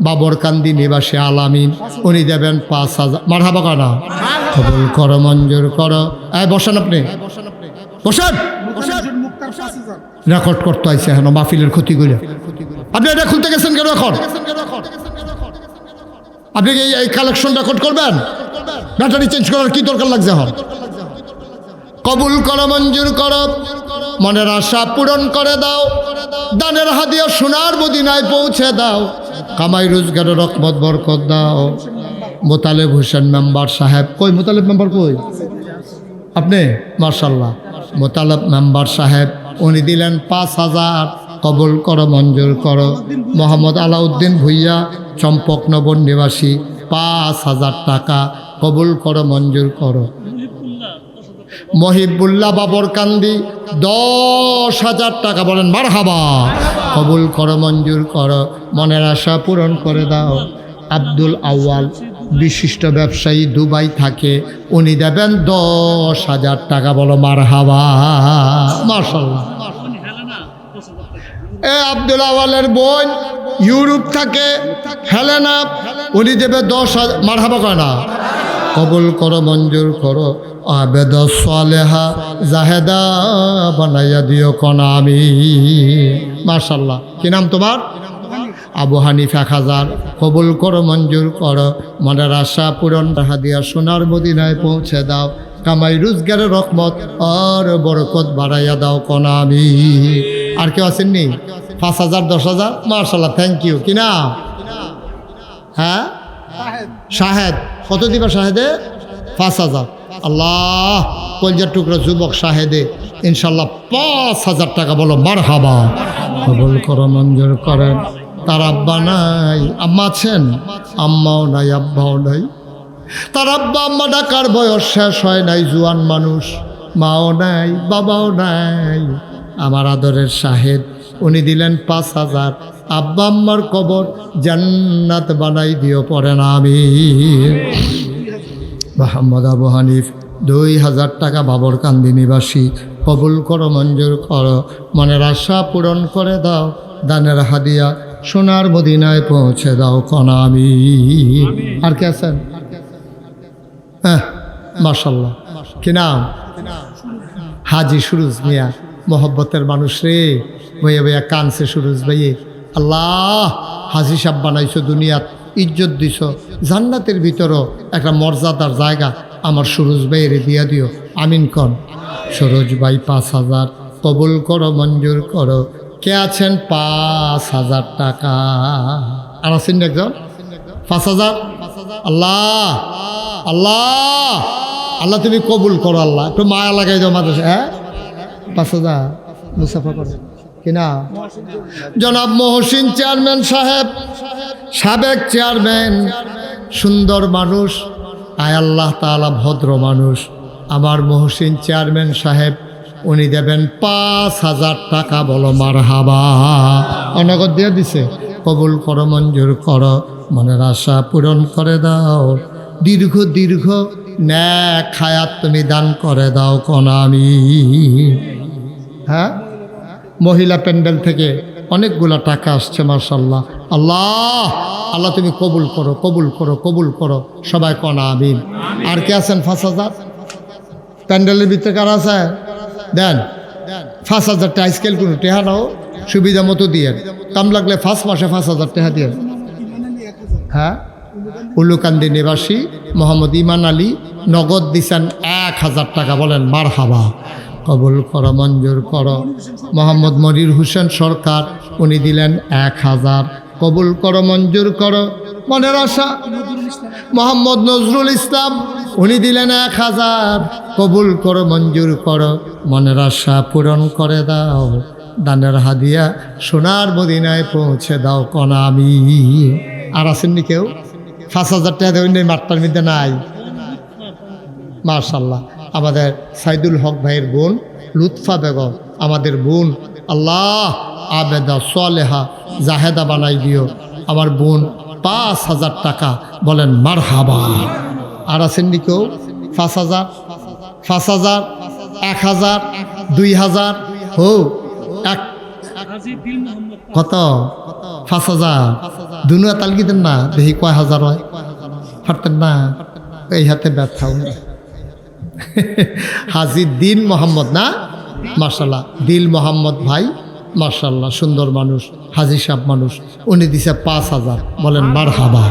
বাবরকান্দি নিবাসী আলামিন উনি দেবেন 5000। মারহাবা কানা। কবুল করো, মঞ্জুর করো। বসেন আপনি, বসেন। রেকর্ড করতে আইসে এখন মাহফিলের ক্ষতি করে। আপনি এটা খুলতে গেছেন কেন এখন? আপনি কি এই কালেকশন রেকর্ড করবেন? ব্যাটারি চেঞ্জ করার কি দরকার লাগছে এখন? কবুল করো, মঞ্জুর করো, মনের আশা পূরণ করে দাও, দানের হাদিয়া সোনার মদিনায় পৌঁছে দাও, কামাই রোজগারের রহমত বরকত দাও। মোতালেব হোসেন মেম্বার সাহেব কই? মোতালেব মেম্বার কই? আপনি? মার্শাল্লাহ, মোতালেব মেম্বার সাহেব উনি দিলেন 5000। কবুল করো, মঞ্জুর করো। মোহাম্মদ আলাউদ্দিন ভুইয়া চম্পকনগর নিবাসী 5000 টাকা। কবুল করো, মঞ্জুর করো। মহিবুল্লাহ বাবরকান্দি 10,000 টাকা। বলেন মারহাবা। কবুল করো, মঞ্জুর করো, মনের আশা পূরণ করে দাও। আব্দুল আউয়াল বিশিষ্ট ব্যবসায়ী, দুবাই থাকে, উনি দেবেন 10,000 টাকা। বলো মারহাবা। মাশাআল্লাহ। আব্দুল আওয়ালের বোন ইউরোপ থাকে, হেলেনা, উনি দেবে 10,000। মারহাবা কানা। কবুল করো, মঞ্জুর করো। আবেদ সালেহা জাহেদা বানাইয়া দিও কনা আমি। মাশাআল্লাহ। কি নাম তোমার? আবু হানিফ 1000। কবুল করো, মঞ্জুর করো, মনের আশা পূরণ হাদিয়া সোনার মদিনায় পৌঁছে দাও, কামাই রোজগারের রহমত আর বরকত বাড়াইয়া দাও কনা আমি। আর কেউ আসেননি? 5000, 10,000। মাশাআল্লাহ, থ্যাংক ইউ। কি নাম? হ্যাঁ, শাহেদ। কত দিবা শাহেদে? 5000। আল্লাহ, কলজার টুকরা যুবক শাহেদে ইনশাল্লাহ 5000 টাকা। বলো মারহাবা। কবুল করো, মঞ্জুর করেন। তার আব্বা নাই, আম্মা আছেন? আম্মাও নাই, আব্বাও নাই। তার আব্বা আম্মা ডাকার বয়স শেষ হয় নাই, জুয়ান মানুষ, মাও নাই, বাবাও নাই। আমার আদরের শাহেদ উনি দিলেন 5000। আব্বা আম্মার কবর জান্নাত বানাই দিও, পরে না আমি। মোহাম্মদ আবু হানিফ 2000 টাকা। বাবরকান্দি নিবাসী, কবুল করো, মঞ্জুর করো, মনের আশা পূরণ করে দাও, দানের হাদিয়া সোনার মদিনায় পৌঁছে দাও কনা আমি। আর কে আছেন? হ্যাঁ, মাশাআল্লাহ। কি নাম? হাজি সুরুজ মিয়া মোহব্বতের মানুষ রে, ভাইয়া ভাইয়া কানছে সুরুজ ভাইয়ে। আল্লাহ হাজি সাহেব বানাইছো, দুনিয়াত ইজ্জত দিছ, জান্নাতের ভিতরও একটা মর্যাদার জায়গা আমার সুরুজ ভাইয়ের দিয়া দিও, আমিন কন। সুরজ ভাই 5,000 কবুল করো, মঞ্জুর করো। কে আছেন 5,000 টাকা? আর আছেন একজন 5,000? আল্লাহ আল্লাহ আল্লাহ তুমি কবুল করো, আল্লাহ একটু মায়া লাগাই দাও মাদ্রাসা। হ্যাঁ 5,000 মুসাফা করো কিনা? জনাব মহসিন চেয়ারম্যান সাহেব, সাবেক চেয়ারম্যান, সুন্দর মানুষ, আয় আল্লাহ তাআলা ভদ্র মানুষ। আমার মহসিন চেয়ারম্যান সাহেব উনি দেবেন 5,000 টাকা। বলো মারহাবা। অনগদ দিয়ে দিছে। কবুল করো, মঞ্জুর করো, মনের আশা পূরণ করে দাও। দীর্ঘ দীর্ঘ ন্যাক হায়াত তুমি দান করে দাও কোন আমি। হ্যাঁ মহিলা প্যান্ডেল থেকে অনেকগুলা টাকা আসছে মাশাআল্লাহ। আল্লাহ আল্লাহ তুমি কবুল করো, কবুল করো, কবুল করো, সবাই কোন আমিন। আর কে আছেন 5,000? প্যান্ডেলের ভিতরে কারা আছে? দেন 5,000 টাকা স্কেল করুন, টেহা নাও সুবিধা মতো দিয়ে, কাম লাগলে 1 মাসে 5,000 টাকা দিয়ে। হ্যাঁ উলুকান্দি নিবাসী মোহাম্মদ ইমান আলী নগদ দিছেন 1,000 টাকা। বলেন মারহাবা। কবুল করো, মঞ্জুর করো। মোহাম্মদ মনির হোসেন সরকার উনি দিলেন 1,000। কবুল করো, মঞ্জুর করো, মনের আশা। মোহাম্মদ নজরুল ইসলাম উনি দিলেন 1,000। কবুল করো, মঞ্জুর করো, মনের আশা পূরণ করে দাও। দানের হাদিয়া সোনার মদিনায় পৌঁছে দাও কোন আমি। আর আসেননি কেউ? 5,000 টাকা দেবেন মাঠটার মধ্যে নাই? মাশাআল্লাহ। আমাদের সাইদুল হক ভাইয়ের বোন লুৎফা বেগম, আমাদের বোন, আল্লাহ আবেদা সালেহা জাহেদা বানাই দিও আমার বোন। 5,000 টাকা। বলেন মারহাবা। আর আসেননি কেউ? 5,000 5,000 1,000 2,000 হো এক কত? 5,000 দুনিয়া তালকি দেন না, দেখি কয় হাজার হয়। পারতেন না? এই হাতে ব্যথা। হাজি দিল মোহাম্মদ না? মাশাআল্লাহ দিল মোহাম্মদ ভাই মাশাআল্লাহ সুন্দর মানুষ, হাজি সাহেব মানুষ, উনি দিছে 5,000। বলেন মারহাবা।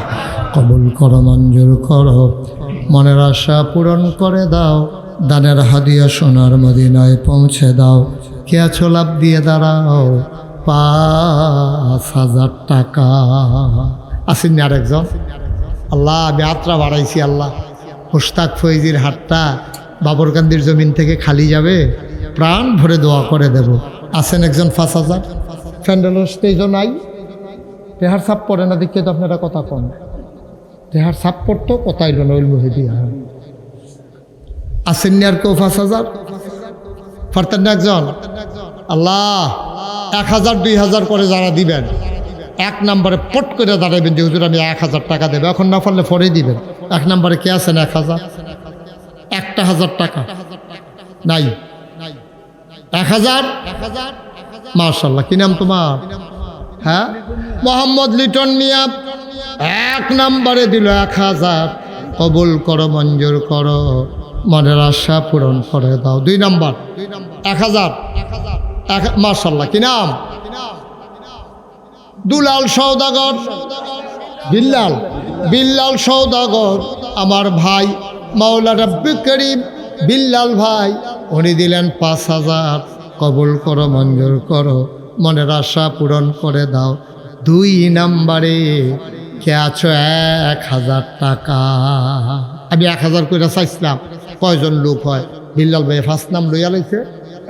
কবুল করো, মঞ্জুর করো, মনের আশা পূরণ করে দাও। দানের হাদিয়া সোনার মদিনায় পৌঁছে দাও। কে আছো লাভ দিয়ে দাঁড়াও। 5,000 টাকা। আসেননি আরেকজন? আল্লাহ আমি আত্রা বাড়াইছি। আল্লাহ মুশতাক ফৈজির হাটটা বাবরকান্দির জমিন থেকে খালি যাবে, প্রাণ ভরে দোয়া করে দেব। আসেন একজন 5,000। প্যান্ডেলের স্টেজও নাই, তেহার সাপ পড়ে না দেখে তো আপনারা কথা কন। তেহার সাপ পড়তো কথাই লো নইল মুহে দিয়া। আসেননি আর কেউ 5,000? পারতেন না একজন? আল্লাহ 1,000 2,000 করে যারা দিবেন, 1 নম্বরে পট করে দাঁড়াবেন যে হুজুর আমি 1,000 টাকা দেবো। এখন না পারলে পরেই দিবেন। 1 নম্বরে কে আছেন 1,000? 1,000 টাকা নাই? 1,000? মাশাআল্লাহ। কি নাম তোমার? হ্যাঁ মোহাম্মদ লিটন মিয়া 1 নম্বরে দিল 1,000। কবুল করো, মঞ্জুর করো, মনের আশা পূরণ করে দাও। 2 নম্বর 1,000। মাশাআল্লাহ। কি নাম? দুলাল সওদাগর। বিল্লাল বিল্লাল সওদাগর আমার ভাই মাওলা রাব্বি করিম বিল্লাল ভাই উনি দিলেন 5,000। কবুল করো, মঞ্জুর করো, মনের আশা পূরণ করে দাও। 2 নম্বরে কে আছো 1,000 টাকা। আমি 1,000 করে চাইছিলাম, কয়জন লোক হয়? বিল্লাল ভাই 1st নাম লইয়া লাইছে,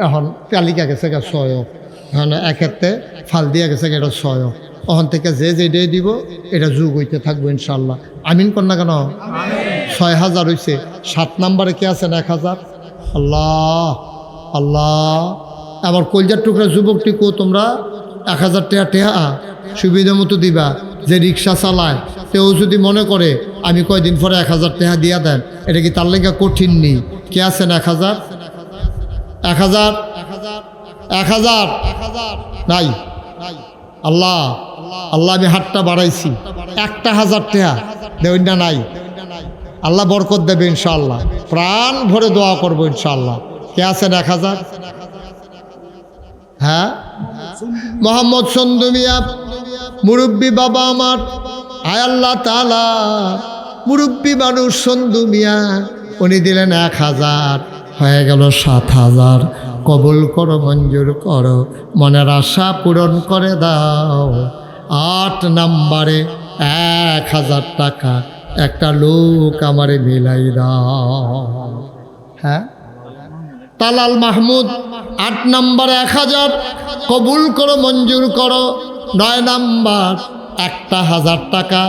এখন তালিকা গেছে 6। এখন একেতে ফাল দিয়া গেছে এটা 6। ওখান থেকে যে যেটাই দিব এটা যুগ হইতে থাকবো ইনশাল্লাহ। আমিন কর না কেন? 6,000 হয়েছে। 7 নম্বরে কে আছেন 1,000? আল্লাহ আল্লাহ। আবার কলজার টুকরা যুবকটি কো তোমরা 1,000 টাকা টেহা সুবিধা মতো দিবা। যে রিক্সা চালায় কেউ যদি মনে করে আমি কয়দিন পরে 1,000 টাকা দিয়া দেন, এটা কি তার লেগে কঠিন নেই? কে আছেন 1,000? 1,000 1,000 নাই? আল্লাহ আল্লাহ আমি হাতটা বাড়াইছি, 1,000 টাকা দেবেন না? নাই? আল্লাহ বরকত দেবে ইনশাআল্লাহ। প্রাণ ভরে দোয়া করবো ইনশাআল্লাহ। কে আছেন 1000? হ্যাঁ, মোহাম্মদ সন্দু মিয়া মুরব্বী বাবা আমার। আয় আল্লাহ তাআলা, মুরব্বী মানুষ সন্দু মিয়া, উনি দিলেন 1000, হয়ে গেল 7000। কবুল করো, মঞ্জুর করো, মনের আশা পূরণ করে দাও। 8 নম্বরে 1000 টাকা একটা লোক আমারে মিলাই দাও। হ্যাঁ, তালাল মাহমুদ 8 নম্বরে 1000, কবুল করো, মঞ্জুর করো। 9 নম্বর 1000 টাকা।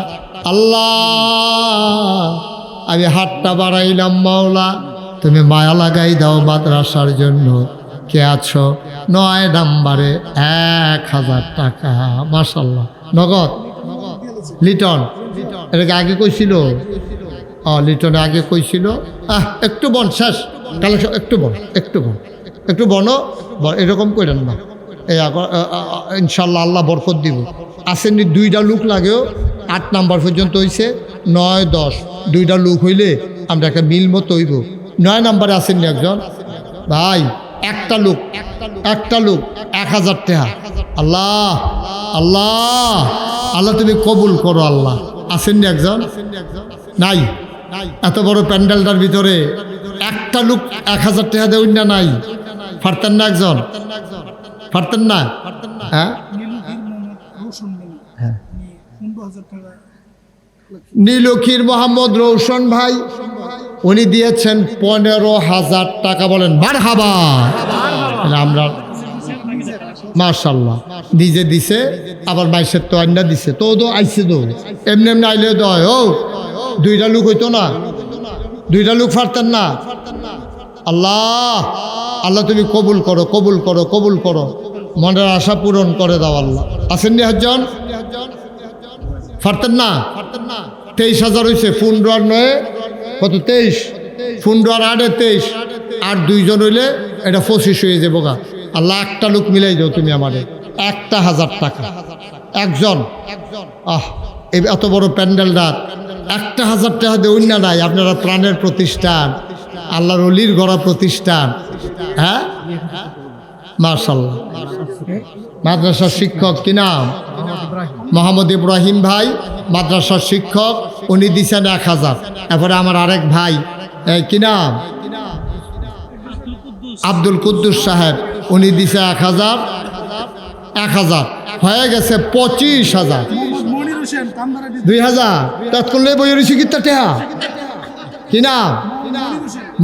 আল্লাহ, আমি হাতটা বাড়াইলাম, মাওলা তুমি মায়া লাগাই দাও মাদ্রাসার জন্য। কে আছো? 9 নম্বরে 1000 টাকা। মাশাআল্লাহ, নগদ। লিটন এটাকে আগে কইছিল? লিটনে আগে কইছিল। একটু বন, শেষ কালেকশন, একটু বনো, এরকম করেন না। এই ইনশাল্লাহ আল্লাহ বরকত দিব। আসেননি 2টা লোক লাগেও। 8 নাম্বার পর্যন্ত হইছে, 9, 10, 2টা লোক হইলে আমরা একটা মিল মতো হইব। 9 নাম্বারে আসেননি একজন ভাই, একটা লোক 1000 টাকা। আল্লাহ আল্লাহ আল্লাহ তুমি কবুল করো আল্লাহ। আসেননি একজন? নাই। এত বড় প্যান্ডেলটার ভিতরে একটা লোক 1000 টাকা দেউন না? নাই। পারতেন না একজন? পারতেন না? হ্যাঁ, নীলক্ষীর মোহাম্মদ রৌশন ভাই, উনি দিয়েছেন 15,000 টাকা। বলেন মারহাবা। আমরা মাশাআল্লাহ, নিজে দিছে, আবার মাইসের তো আইনা দিছে, তো আইসে তো এমনি আইলে তো হয়। 2টা লোক হইতো না? 2টা লোক পারতেন না? আল্লাহ আল্লাহ তুমি কবুল করো, কবুল করো, কবুল করো, মনের আশা পূরণ করে দাও আল্লাহ। আসেননি একজন? পারতেন না? 23,000 হয়েছে। 15 আর 9 কত? 23। 15 আর 8 23, আর 2 জন হইলে এটা 25 হয়ে যাবো গা। আল্লাহ একটা লোক মিলাই দাও তুমি আমাদের 1000 টাকা একজন। এত বড় প্যান্ডেল রাত 1000 টাকা দেউন না? নাই। আপনারা প্রাণের প্রতিষ্ঠান, আল্লাহর ওলির গড়া প্রতিষ্ঠান। হ্যাঁ, মাশাআল্লাহ। মাদ্রাসার শিক্ষক কি নাম? মোহাম্মদ ইব্রাহিম ভাই, মাদ্রাসার শিক্ষক, উনি দিচ্ছেন 1000। এরপরে আমার আরেক ভাই, কি নাম? আব্দুল কুদ্দুস সাহেব, উনি দিছে 1000। হয়ে গেছে 25,000। 2000 তৎকলে বই রয়েছে কিতা টেহা? কি নাম?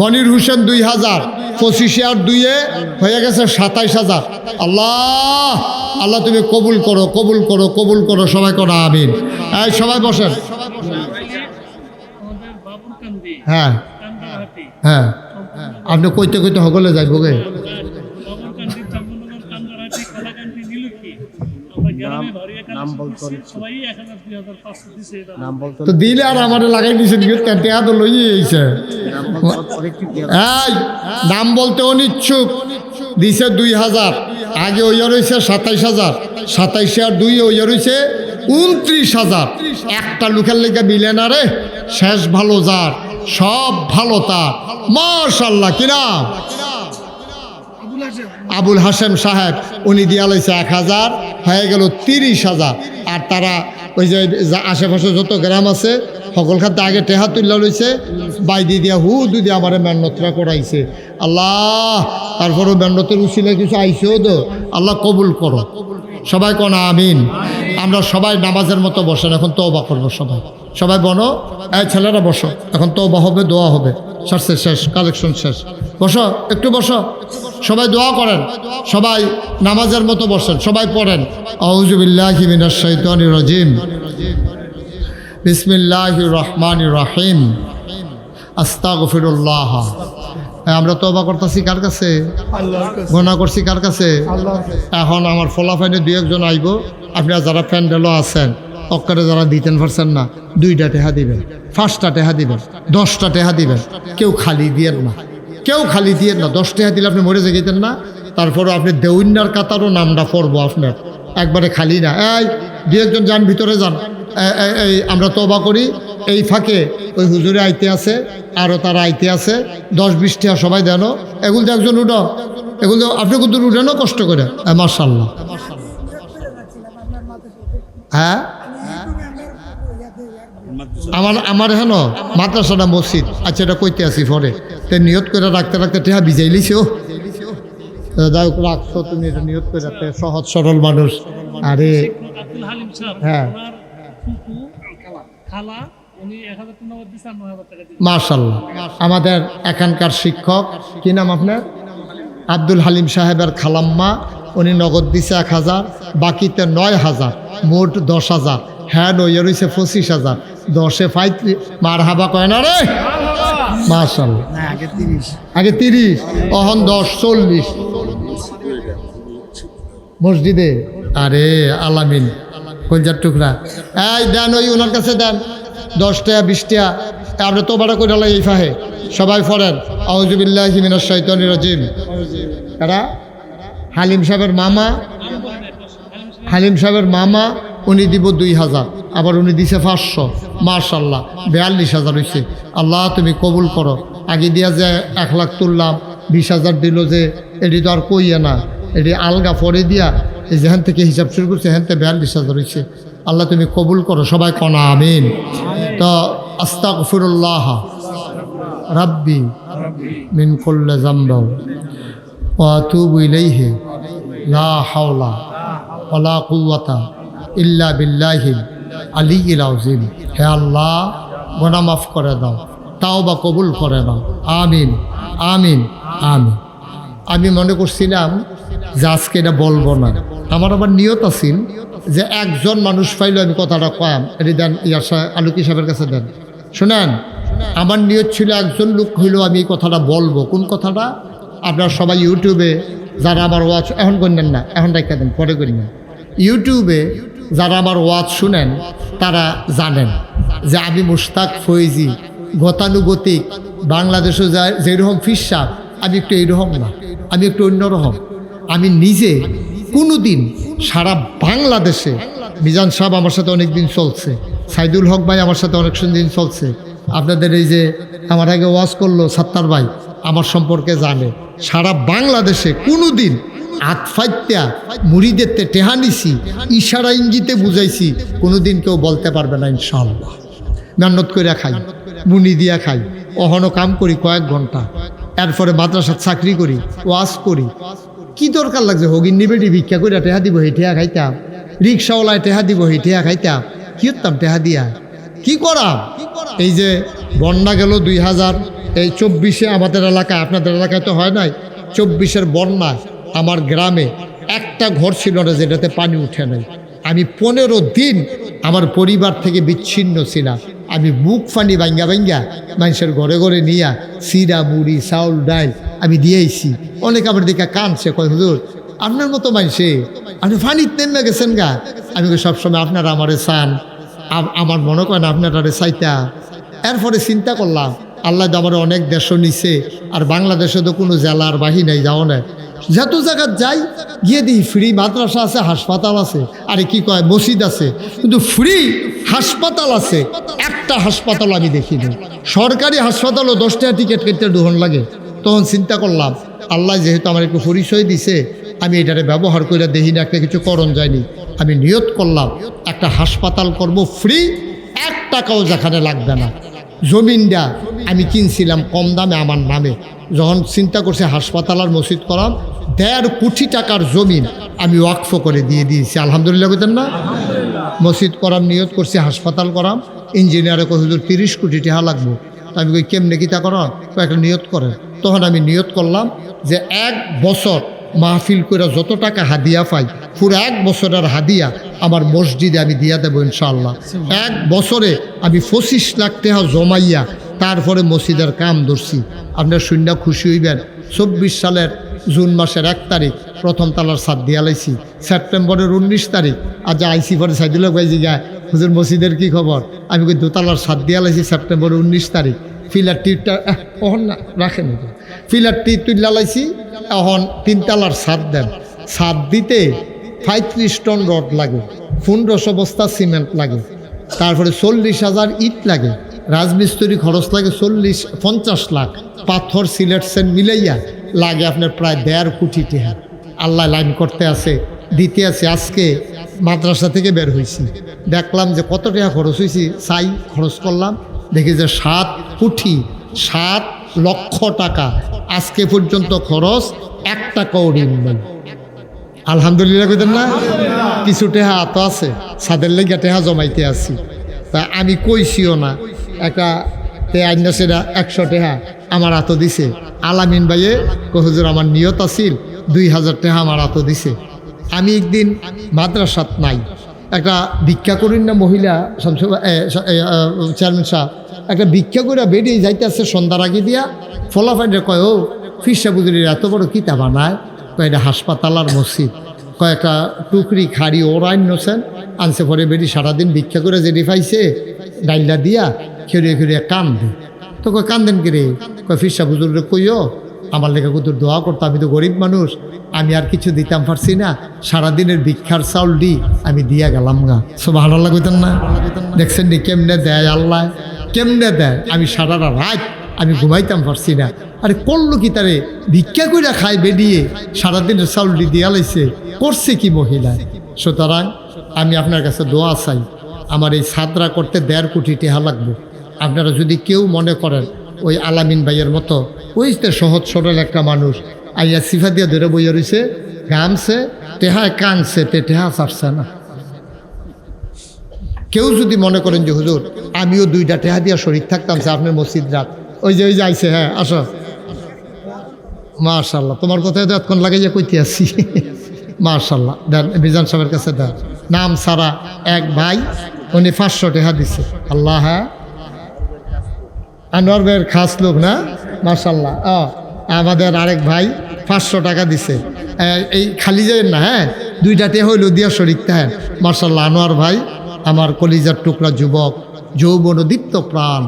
মনির হোসেন 2000। 25 আর 2 হয়ে গেছে 27,000। আল্লাহ আল্লাহ তুমি কবুল করো, কবুল করো, কবুল করো। সবাই করো আমিন। এই সবাই বসেন। হ্যাঁ হ্যাঁ, আপনি কইতে কইতে হগলে যাইব গে। তো দিলে আর আমার লাগাই দিয়েছেন, টেহা তো লইছে। এই নাম বলতে অনিচ্ছুক দিছে 2000। আগে ওইয়া রয়েছে 27,000। 27 আর 2 ওইয়া রয়েছে 29,000। একটা লোকের লেগে মিলে না রে। শেষ ভালো যার, সব ভালো তার। মাশাআল্লাহ। কি নাম? আবুল হাসেম সাহেব, উনি দিয়া লইছে 1000। হয়ে গেল 30,000। আর তারা ওই যে আশেপাশে যত গ্রাম আছে সকল খাতে আগে টেহা তুল্লা লইছে, বাইদি দিয়া হুদু দিয়ে আমার মেহনতরা করাইছে। আল্লাহ তারপরও মেহনতের উচিলে কিছু আইসেও তো। আল্লাহ কবুল করো। সবাই কোন আমিন। আমরা সবাই নামাজের মতো বসেন, এখন তওবা করবো। সবাই বনো। এই ছেলেরা বসো, এখন তওবা হবে, দোয়া হবে। শেষ, কালেকশন শেষ। বসো, একটু বসো। সবাই দোয়া করেন, সবাই নামাজের মতো বসেন, সবাই পড়েন আউযু বিল্লাহি মিনাশ শাইতানির রাজিম, বিসমিল্লাহির রহমানির রহিম, আস্তাগফিরুল্লাহ। আমরা তওবা করতেছি কার কাছে? গুনাহ করছি কার কাছে? এখন আমার ফলাফাইনে 2-1 জন আইব। আপনারা যারা প্যান্ডেলও আছেন, অক্কারে যারা দিতেন পারছেন না, 2টা টেহা দিবেন, 5টা টেহা দিবেন, 10টা টেহা দিবেন। কেউ খালি দিয়েন না, 10 টাকা দিলে আপনি মরে যেতেন না। তারপরও আপনি দেউন্যার কাতারও নামটা পড়বো আপনার, একবারে খালি না। এই 2-1 জন যান, ভিতরে যান। এই আমরা তওবা করি। এই ফাঁকে ওই হুজুরে আইতে আছে, আরও তারা আইতে আছে, 10-20 টাকা সবাই দেন, এগুলো তো একজন উঠো, এগুলো আপনি কিন্তু উঠেন কষ্ট করে। মাশাআল্লাহ। হ্যাঁ, আমার হেন মাদ্রাসাটা মসজিদ, আচ্ছা এটা কইতে আসি পরে, তো নিয়ত করে রাখতে রাখতে টেহা ভিজাইলিস ও যাই হোক রাখছো তুমি, এটা নিয়ত করে রাখতে, সহজ সরল মানুষ। আরে আব্দুল হালিম সাহেব, হ্যাঁ, ওনার ফুফু, খালা, উনি 1000 টাকা নগদ দিয়েছে আর 9000 টাকা দিয়েছে। মাশাআল্লাহ। আমাদের এখানকার শিক্ষক কি নাম আপনার? আব্দুল হালিম সাহেবের খালাম্মা, উনি নগদ দিছে 1000, বাকিতে 9000, মোট 10,000। হ্যাঁ নইয়া রয়েছে 25,000, 10-এ 35। মার হাবা কয় না রে? মাশাআল্লাহ। না আগে 30। আগে 30, অহন 10, 40 মসজিদে। আরে আলামিন কলজার টুকরা, এই দেন ওই ওনার কাছে দেন 10 টাকা 20 টাকা, আপনি তো বাড়া করে এই ফাহে সবাই পড়েন আউযু বিল্লাহি মিনাশ শাইতানির রাজিম। এরা হালিম সাহেবের মামা, হালিম সাহেবের মামা, উনি দিব 2000, আবার উনি দিছে 500। মাশাআল্লাহ, 42,000 হয়েছে। আল্লাহ তুমি কবুল করো। আগে দিয়া যে 1 লাখ তুললাম, 20,000 দিল, যে এটি তো আর কইয়া না, এটি আলগা পরে দিয়া এই যেখান থেকে হিসাব শুরু করছে এখান থেকে 42,000 হয়েছে। আল্লাহ তুমি কবুল করো, সবাই কনা আমিন। তো আস্তাগফিরুল্লাহ রাব্বি মিন কুল্লি যামবি ওয়া আতুবু ইলাইহি লা হাওলা ওয়ালা কুওয়াতা ইল্লা বিল্লাহিল আলিয়্যিল আযীম। হে আল্লাহ, গুনাহ মাফ করে দাও, তাওবা কবুল করে দাও। আমিন আমিন আমিন। আমি মনে করছিলাম যে আজকে এটা বলবো না, আমার আবার নিয়ত আছিল যে একজন মানুষ পাইলে আমি কথাটা কয়াম। এটি দেন আলুকি সাহেবের কাছে দেন, শুনেন। আমার নিয়ত ছিল একজন লোক হইলেও আমি এই কথাটা বলবো। কোন কথাটা? আপনার সবাই ইউটিউবে যারা আমার ওয়াচ এখন করেন না, এখন রেখে দেন, পরে করি না। ইউটিউবে যারা আমার ওয়াজ শুনেন তারা জানেন যে আমি মুশতাক ফৈজি, গতানুগতিক, বাংলাদেশে যেরকম ফিরসাব, আমি একটু এইরকম না, আমি একটু অন্যরকম। আমি নিজে কোনো দিন সারা বাংলাদেশে, মিজান সাহেব আমার সাথে অনেক দিন চলছে, সাইদুল হক ভাই আমার সাথে অনেক দিন চলছে, আপনাদের এই যে আমার আগে ওয়াজ করলো সাত্তার ভাই আমার সম্পর্কে জানে। সারা বাংলাদেশে কোনো দিন আতফাইত্যা মুড়িদেরতে টেহা নিছি, ইশারা ইঙ্গিতে বুঝাইছি, কোনো দিন কেউ বলতে পারবে না ইনশাআল্লাহ। মেহনত করে খাই, মুনি দিয়া খাই, অহনো কাম করি কয়েক ঘন্টা, এরপরে মাদ্রাসার চাকরি করি, ওয়াজ করি। কি দরকার লাগছে হগিন নিবেটি ভিক্ষা করে টেহা দিব, হে টেহা খাইতাম, রিক্সাওয়ালায় টেহা দিব, হে টেহা খাইতাম, কি করতাম টেহা দিয়া? কি করাম? এই যে বন্যা গেল 2024 আমাদের এলাকায়, আপনাদের এলাকায় তো হয় নাই, 24 বন্যায় আমার গ্রামে একটা ঘর ছিল না যেটাতে পানি উঠে নাই। আমি 15 দিন আমার পরিবার থেকে বিচ্ছিন্ন ছিলাম। আমি বুক ফানি ভাঙ্গা ভাঙ্গা মানুষের ঘরে ঘরে নিয়া সিরা মুড়ি চাউল ডাল আমি দিয়েছি। অনেক আমার দিকে কানছে, কয় হুজুর আপনার মতো মানুষে আপনি ফানিতে নেমে গেছেন গা। আমি সবসময় আপনারা আমারে চান, আমার মনে করেন আপনারা চাইতা। এরপরে চিন্তা করলাম আল্লাহ তো আমার অনেক দেশও নিছে, আর বাংলাদেশে তো কোনো জেলার বাহি নাই, যাও না, যত জায়গায় যাই গিয়ে দিই ফ্রি মাদ্রাসা আছে, হাসপাতাল আছে, আরে কি কয় মসজিদ আছে, কিন্তু ফ্রি হাসপাতাল আছে একটা হাসপাতাল আমি দেখিনি। সরকারি হাসপাতালও 10 টাকা টিকিট কেটে ঢুকন লাগে। তখন চিন্তা করলাম আল্লাহ যেহেতু আমার একটু পরিচয় দিছে, আমি এটারে ব্যবহার করে দেখি না একটা কিছু করণ যায়নি। আমি নিয়ত করলাম একটা হাসপাতাল করব ফ্রি, 1 টাকাও যেখানে লাগবে না। জমিনটা আমি কিনছিলাম কম দামে আমার নামে। যখন চিন্তা করছে হাসপাতাল আর মসজিদ করাম, 1.5 কোটি টাকার জমিন আমি ওয়াকফ করে দিয়ে দিয়েছি। আলহামদুলিল্লাহ বলতেন না? মসজিদ করাম নিয়ত করছি, হাসপাতাল করাম। ইঞ্জিনিয়ারে কই হুজুর 30 কোটি টাকা লাগবো। আমি কই কেমনে কিতা করাম? একটা নিয়ত করেন। তখন আমি নিয়ত করলাম যে 1 বছর মাহফিল করে যত টাকা হাদিয়া পাই, পুরো 1 বছরের হাদিয়া আমার মসজিদে আমি দিয়া দেবো ইনশাআল্লাহ। 1 বছরে আমি 25 লাখ টাকা জমাইয়া তারপরে মসজিদের কাম ধরছি। আপনার শূন্য খুশি হইবেন। 24 সালের জুন মাসের 1 তারিখ প্রথম তালার ছাদ দিয়া লাইছি। সেপ্টেম্বরের 19 তারিখ আজ আইসি পরে সাইদুল্লাহ ভাই জিগায় হুজুর মসজিদের কি খবর? আমি কই 2 তালার ছাদ দিয়া লাইছি সেপ্টেম্বরের 19 তারিখ। ফিলার টিপটা ওহন না রাখেন, ফিলার টিপ তুইলা লাইছি। এখন 3 তালার ছাদ দেন। ছাদ দিতে 35 টন রড লাগে, 1500 বস্তা সিমেন্ট লাগে, তারপরে 40,000 ইট লাগে, রাজমিস্ত্রি খরচ লাগে 50 লাখ, পাথর সিলেট সেন্ট মিলাইয়া লাগে আপনার প্রায় 1.5 কোটি টাকা। আল্লাহ লাইন করতে আছে, দিতে আছে। আজকে মাদ্রাসা থেকে বের হয়েছি, দেখলাম যে কত টাকা খরচ হয়েছে, চাই খরচ করলাম, দেখি যে 7 লক্ষ টাকা আজকে পর্যন্ত খরচ, 1 টাকাও ঋণ নেই। আলহামদুলিল্লাহ কইতেন না? কিছু টেহা তো আছে, ছাদের লেগে টেহা জমাইতে আছি। তা আমি কইছিও না, একটা আইনা সেটা 100 টেহা আমার হাত দিছে। আলামিন ভাইয়ে হুজুর আমার নিয়ত আছিল 2000 টাকা আমার হাত দিছে। আমি একদিন মাদ্রাসাত নাই, একটা ভিক্ষা করেন না মহিলা চেয়ারম্যান সাহেব, একটা ভিক্ষা করে বেরিয়ে যাইতেছে সন্ধ্যার আগে দিয়া, ফলাফাইনে কয় ও ফিরসা বুজুরির এত বড় কিতা বানায়, কয় এটা হাসপাতাল আর মসজিদ, কয়েকটা টুকরি খাড়ি ওরাইন নোছেন আনছে, পরে বেরি সারাদিন ভিক্ষা করে যে পাইছে ডাইলটা দিয়া খেড়িয়ে খেড়িয়ে কান্দে। তো কয় কান্দেন কে রে? কয় ফিরসা বুজুরে কইও আমার লেখা কুতুর দোয়া করতো, আমি তো গরিব মানুষ, আমি আর কিছু দিতাম পারছি না, সারাদিনের ভিক্ষার চাউল দি আমি দিয়া গেলাম গা। সুবহানাল্লাহ কইতেন না? দেখছেন নি কেমনে দেয় আল্লাহ, কেমনে দেয়। আমি সারা রাত আমি ঘুমাইতাম পারছি না। আরে করলো কি তারে? ভিক্ষা কইরা খায় বেরিয়ে সারাদিনের চাউলটি দিয়া লাইছে, করছে কি মহিলা? সুতরাং আমি আপনার কাছে দোয়া চাই, আমার এই সাদরা করতে 1.5 কোটি টাকা লাগবে। আপনারা যদি কেউ মনে করেন ওই আলামিন ভাইয়ের মতো, ওই যে সহজ সরল একটা মানুষ আইয়া সিফা দিয়ে ধরে বইয়া রয়েছে, ঘামছে, টেহায় কানছে, টেহা ছাড়ছে না। কেউ যদি মনে করেন যে হুজুর আমিও 2টা টেহা দিয়া শরীর থাকতাম সে আপনার মসজিদ রাত, ওই যে আইছে, হ্যাঁ আসো, মাশাল্লাহ, তোমার কথায় তো এতক্ষণ লাগাইয়া কইতে আসছি। মাশাল্লাহ, দেন মিজান সাহেবের কাছে দেন। নাম সারা এক ভাই, উনি 500 টাকা দিছে। আল্লাহ, হ্যাঁ আনোয়ার ভাইয়ের খাস লোক না? মাশাল্লাহ। আমাদের আরেক ভাই 500 টাকা দিছে। এই খালি যায় না, হ্যাঁ 2টা টাকা হইল দিয়া শরীর থাকেন। মাশাল্লাহ, আনোয়ার ভাই আমার কলিজার টুকরা যুবক, যৌবন দীপ্ত প্রাণ,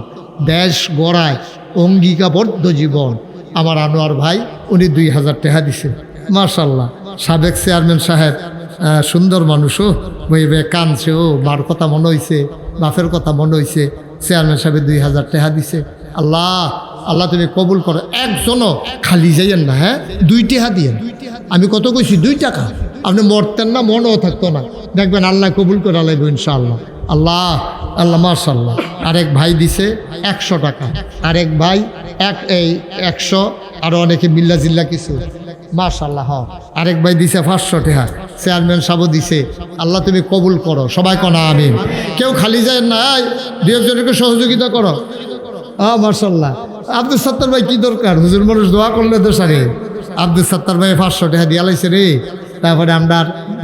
দেশ গড়ায় অঙ্গিকাবদ্ধ জীবন। আমার আনোয়ার ভাই উনি 2000 টাকা দিছে। মাশাল্লাহ, সাবেক চেয়ারম্যান সাহেব সুন্দর মানুষও বইবে কানছে, ও মার কথা মনে হয়েছে, বাপের কথা মনে হয়েছে, চেয়ারম্যান সাহেব 2000 টাকা দিছে। আল্লাহ আল্লাহ তুমি কবুল করো। একজনও খালি যাইয়েন না, হ্যাঁ 2 টাকা দিয়ে। আমি কত কইছি? 2 টাকা। আপনি মরতেন না, মনেও থাকতো না, দেখবেন আল্লাহ কবুল করে আলাইব ইনশাআল্লাহ। আল্লাহ আল্লাহ মাশাল্লাহ। আরেক ভাই দিছে 100 টাকা, আরেক ভাই 100, আরও অনেকে মিল্লা জিল্লা কিছু। মাশাল্লাহ, আরেক ভাই দিছে 500 টাকা, চেয়ারম্যান সাহেব দিছে। আল্লাহ তুমি কবুল করো, সবাই কনা আমিন। কেউ খালি যায় না, 2-একজনকে সহযোগিতা করো। মাশাল্লাহ। আব্দুল সত্তার ভাই কি দরকার, হুজুর মানুষ দোয়া করলে তো সারে। আব্দুল সত্তার ভাই 500 টাকা দিয়া লাইছে রে। তারপরে আমরা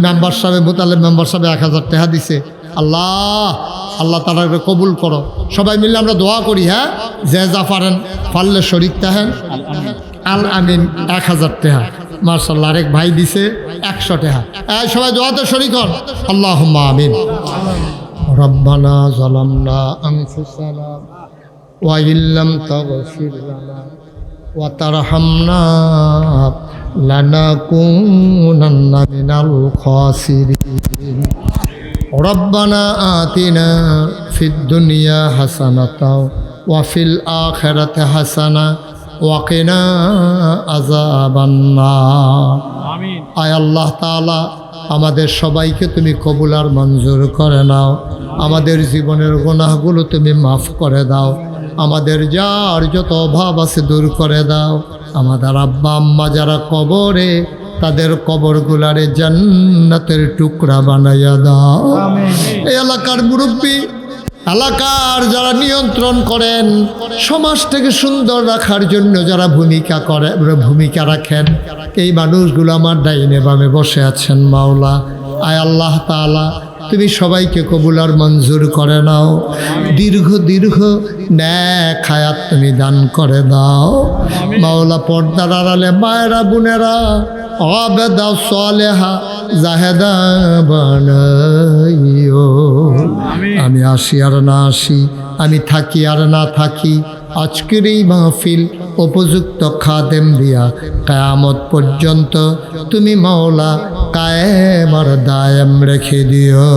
মেম্বার সাহেব, মোতালেব মেম্বার সাহেব 1000 টাকা দিছে। আল্লাহ আল্লাহ তারা কবুল করো। সবাই মিলে আমরা দোয়া করি, হ্যাঁ যে যা পারেন পারলে শরীক তাহেন আল আমিন 1000 টাকা। মাশাল্লাহ, আরেক ভাই দিছে 100 টাকা। সবাই দোয়াতে শরীক হন। আল্লাহুম্মা আমিন। রব্বানা যালামনা আনফুসানা ওয়া ইল্লাম তাগফির লানা ওয়া তারহামনা লানাকুনান্না মিনাল খাসিরিন। রব্বানা আতিনা ফিদ দুনিয়া হাসানাতাও ওয়া ফিল আখিরাতি হাসানা ওয়া কিনা আযাবান্নার। আমিন। আয় আল্লাহ তাআলা, আমাদের সবাইকে তুমি কবুল আর মঞ্জুর করে নাও। আমাদের জীবনের গুনাহগুলো তুমি মাফ করে দাও। আমাদের যার যত অভাব আছে দূর করে দাও। আমাদের আব্বা আম্মা যারা কবরে, তাদের কবরগুলারে জান্নাতের টুকরা বানাইয়া দাও। এই এলাকার মুরব্বী, এলাকার যারা নিয়ন্ত্রণ করেন, সমাজটাকে সুন্দর রাখার জন্য যারা ভূমিকা রাখেন, এই মানুষগুলো আমার ডাইনে বামে বসে আছেন। মাওলা, আয় আল্লাহ তাআলা, তুমি সবাইকে কবুল আর মঞ্জুর করে নাও। দীর্ঘ নেক হায়াত তুমি দান করে দাও। মাওলা, পর্দার আড়ালে মায়েরা বোনেরা আবেদা সালেহা জাহেদা বানাইও। আমি আসি আর না আসি, আমি থাকি আর না থাকি, আজকের এই মাহফিল উপযুক্ত খাদেম দিয়া কিয়ামত পর্যন্ত তুমি মাওলা কায়েম আর দায়েম রেখে দিও।